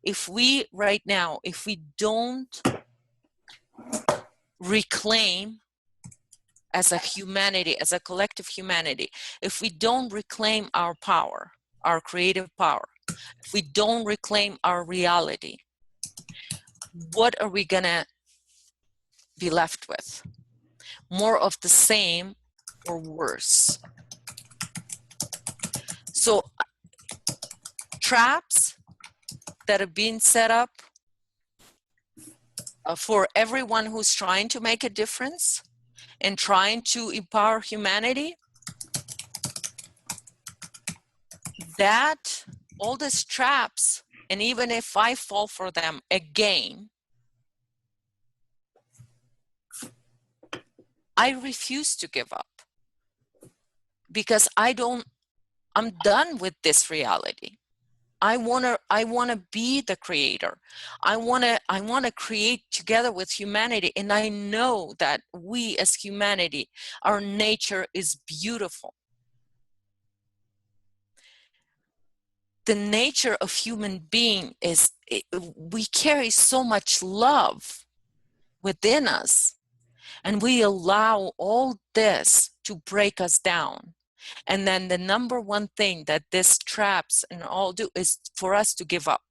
If we right now, if we don't reclaim as a humanity, as a collective humanity, if we don't reclaim our power, our creative power, if we don't reclaim our reality, what are we gonna be left with? More of the same or worse? So traps that have been set up for everyone who's trying to make a difference and trying to empower humanity, that all these traps, and even if I fall for them again, I refuse to give up, because I'm done with this reality. I wanna be the creator. I wanna create together with humanity, and I know that we as humanity, our nature is beautiful. The nature of human being is, we carry so much love within us, and we allow all this to break us down. And then the number one thing that this traps and all do is for us to give up.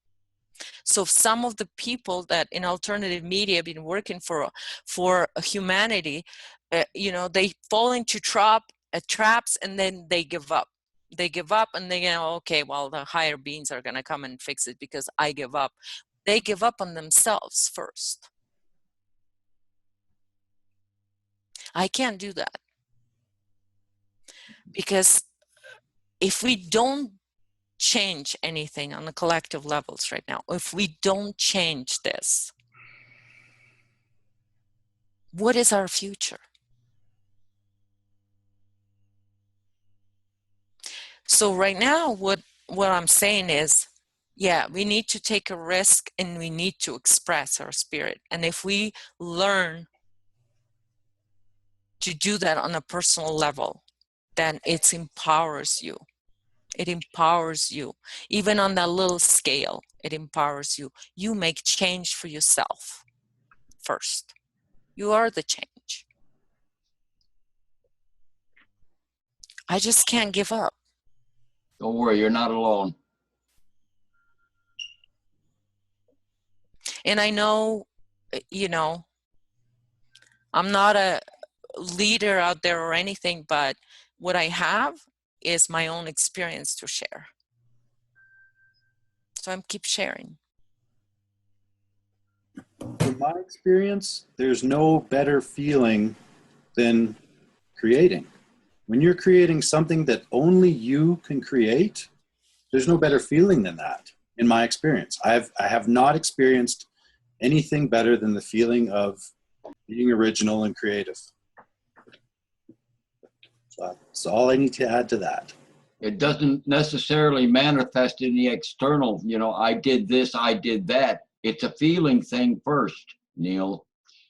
So some of the people that in alternative media have been working for humanity, you know, they fall into traps, and then they give up. They give up, and they go, okay, well, the higher beings are going to come and fix it because I give up. They give up on themselves first. I can't do that, because if we don't change anything on the collective levels right now, if we don't change this, what is our future? So right now, what I'm saying is, yeah, we need to take a risk and we need to express our spirit. And if we learn to do that on a personal level, then it empowers you. It empowers you. Even on that little scale, it empowers you. You make change for yourself first. You are the change. I just can't give up. Don't worry, you're not alone. And I know, you know, I'm not a leader out there or anything, but what I have is my own experience to share. So I'm keep sharing. From my experience, there's no better feeling than creating. When you're creating something that only you can create, there's no better feeling than that, in my experience. I have not experienced anything better than the feeling of being original and creative. So that's all I need to add to that. It doesn't necessarily manifest in the external, you know, I did this, I did that. It's a feeling thing first, Neil.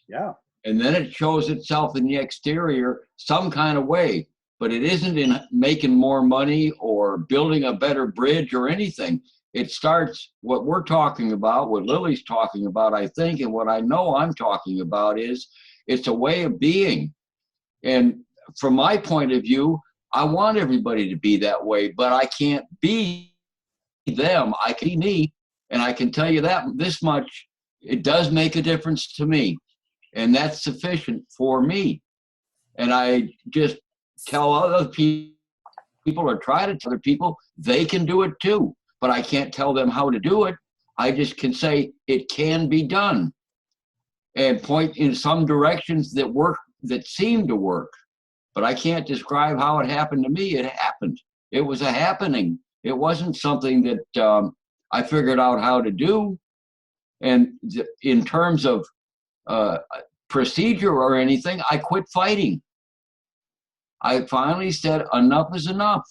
Yeah. And then it shows itself in the exterior some kind of way. But it isn't in making more money or building a better bridge or anything. It starts, what we're talking about, what Lily's talking about, I think, and what I know I'm talking about is it's a way of being. And from my point of view, I want everybody to be that way, but I can't be them. I can be me. And I can tell you that this much, it does make a difference to me. And that's sufficient for me. And I just tell other people or try to tell other people they can do it too. But I can't tell them how to do it. I just can say it can be done and point in some directions that work, that seem to work. But I can't describe how it happened to me. It happened. It was a happening. It wasn't something that I figured out how to do. And in terms of procedure or anything, I quit fighting. I finally said, enough is enough.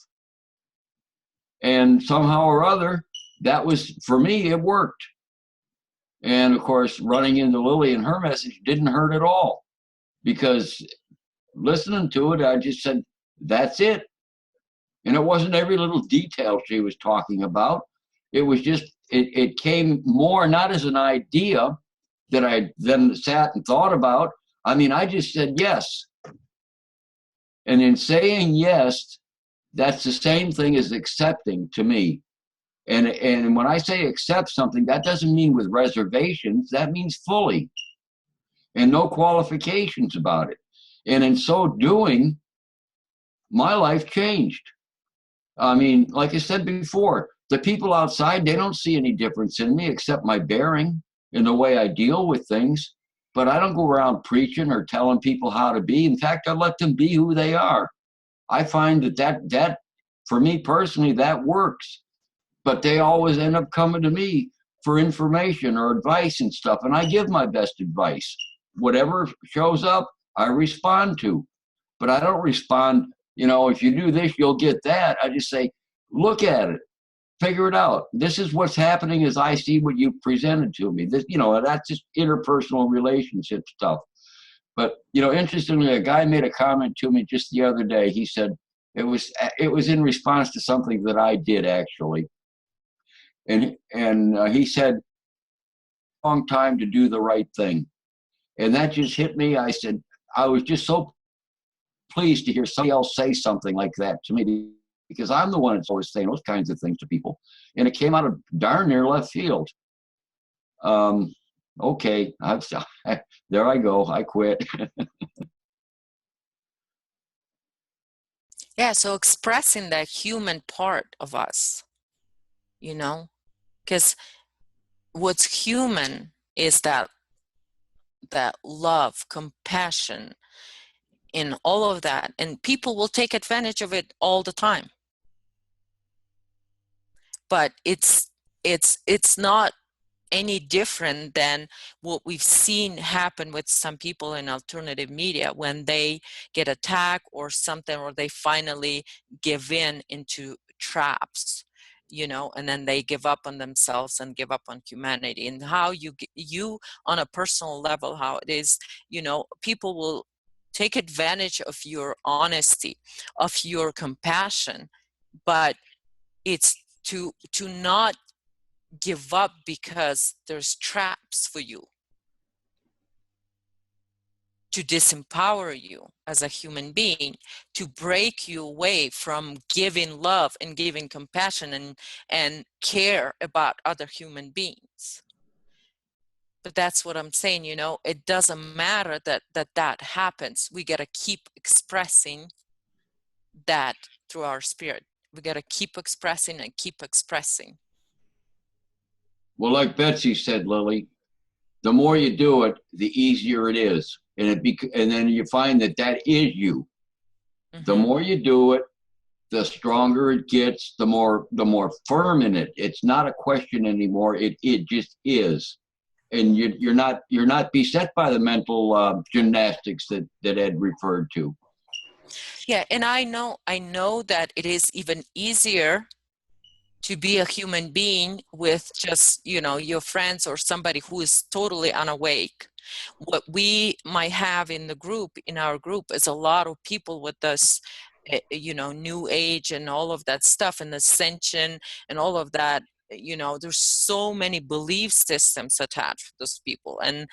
And somehow or other, that was, for me, it worked. And of course, running into Lily and her message didn't hurt at all, because listening to it, I just said, that's it. And it wasn't every little detail she was talking about. It was just, it came more not as an idea that I then sat and thought about. I mean, I just said yes. And in saying yes, that's the same thing as accepting to me. And when I say accept something, that doesn't mean with reservations. That means fully and no qualifications about it. And in so doing, my life changed. I mean, like I said before, the people outside, they don't see any difference in me except my bearing and the way I deal with things. But I don't go around preaching or telling people how to be. In fact, I let them be who they are. I find that for me personally, that works. But they always end up coming to me for information or advice and stuff. And I give my best advice. Whatever shows up, I respond to. But I don't respond, you know, if you do this, you'll get that. I just say, look at it, figure it out. This is what's happening as I see what you presented to me. This, you know, that's just interpersonal relationship stuff. But, you know, interestingly, a guy made a comment to me just the other day. He said it was in response to something that I did actually. And he said, long time to do the right thing. And that just hit me. I said, I was just so pleased to hear somebody else say something like that to me, because I'm the one that's always saying those kinds of things to people. And it came out of darn near left field. Okay, there I go. I quit. Yeah, so expressing that human part of us, you know, because what's human is that love, compassion, in all of that, and people will take advantage of it all the time. But it's not any different than what we've seen happen with some people in alternative media when they get attacked or something, or they finally give in into traps, you know, and then they give up on themselves and give up on humanity. And how you on a personal level, how it is, you know, people will take advantage of your honesty, of your compassion, but it's to not give up because there's traps for you. to disempower you as a human being, to break you away from giving love and giving compassion and care about other human beings. But that's what I'm saying, you know, it doesn't matter that happens. We got to keep expressing that through our spirit. We got to keep expressing and keep expressing. Well, like Betsy said, Lily, the more you do it, the easier it is. And then you find that is you. The more you do it, the stronger it gets, the more firm in it. It's not a question anymore. It just is. And you're not beset by the mental gymnastics that Ed referred to. Yeah, and I know that it is even easier to be a human being with just, you know, your friends or somebody who is totally unawake. What we might have in our group is a lot of people with this, you know, new age and all of that stuff and ascension and all of that. You know, there's so many belief systems attached to those people, and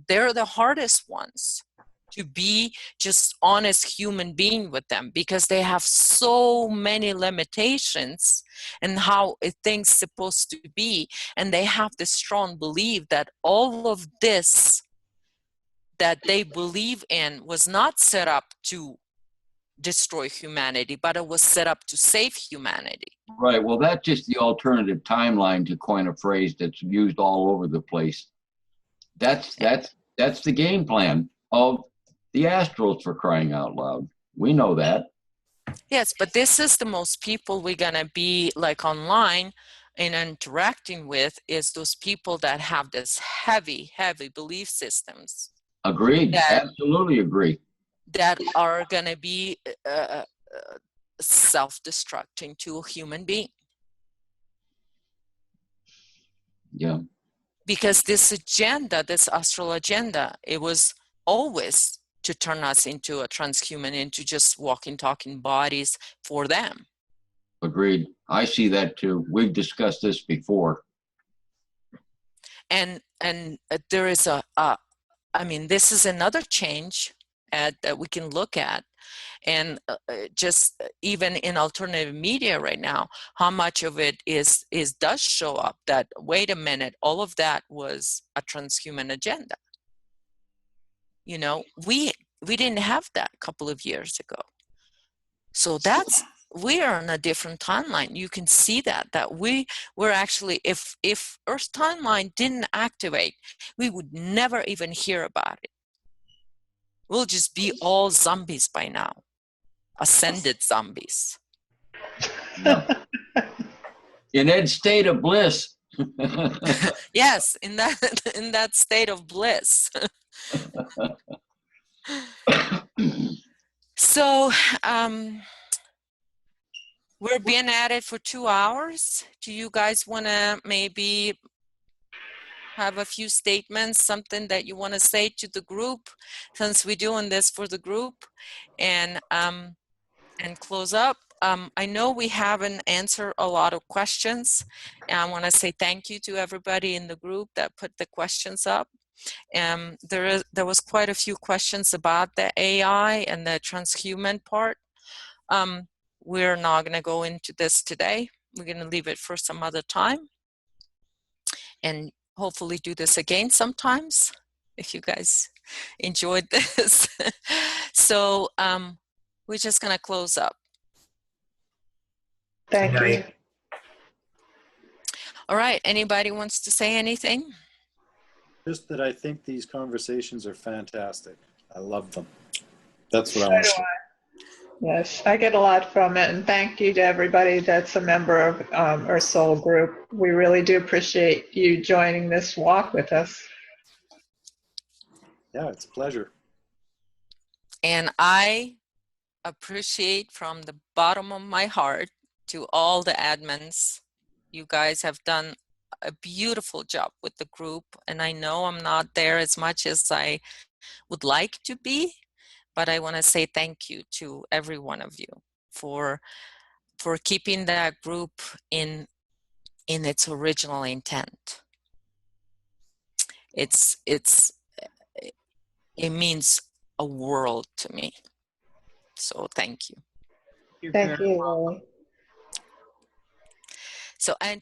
they're the hardest ones to be just honest human being with them, because they have so many limitations and how things supposed to be, and they have this strong belief that all of this that they believe in was not set up to destroy humanity, but it was set up to save humanity. Right. Well, that's just the alternative timeline, to coin a phrase that's used all over the place. That's the game plan of the astrals, for crying out loud. We know that. Yes, but this is the most people we're gonna be like online and interacting with, is those people that have this heavy belief systems. Agreed. Absolutely agree. That are gonna be self-destructing to a human being. Yeah. Because this agenda, this astral agenda, it was always to turn us into a transhuman, into just walking, talking bodies for them. Agreed. I see that too. We've discussed this before. And there is I mean, this is another change that we can look at. And just even in alternative media right now, how much of it does show up that, wait a minute, all of that was a transhuman agenda. You know, we didn't have that a couple of years ago. So we are on a different timeline. You can see that we're actually, if Earth timeline didn't activate, we would never even hear about it. We'll just be all zombies by now. Ascended zombies. Yeah. In Ed's state of bliss. Yes, in that state of bliss. So we're being at it for 2 hours. Do you guys want to maybe have a few statements, something that you want to say to the group, since we're doing this for the group, and close up? I know we haven't answered a lot of questions, and I want to say thank you to everybody in the group that put the questions up. There was quite a few questions about the AI and the transhuman part. We're not going to go into this today. We're going to leave it for some other time, and hopefully do this again sometimes if you guys enjoyed this. So we're just going to close up. Thank you. All right. Anybody wants to say anything? Just that I think these conversations are fantastic. I love them. That's what I want to say. Yes, I get a lot from it, and thank you to everybody that's a member of our soul group. We really do appreciate you joining this walk with us. Yeah, it's a pleasure. And I appreciate from the bottom of my heart to all the admins. You guys have done a beautiful job with the group, and I know I'm not there as much as I would like to be, but I want to say thank you to every one of you for keeping that group in its original intent. It's it means a world to me. So thank you. You're Thank very you, Lily. So, and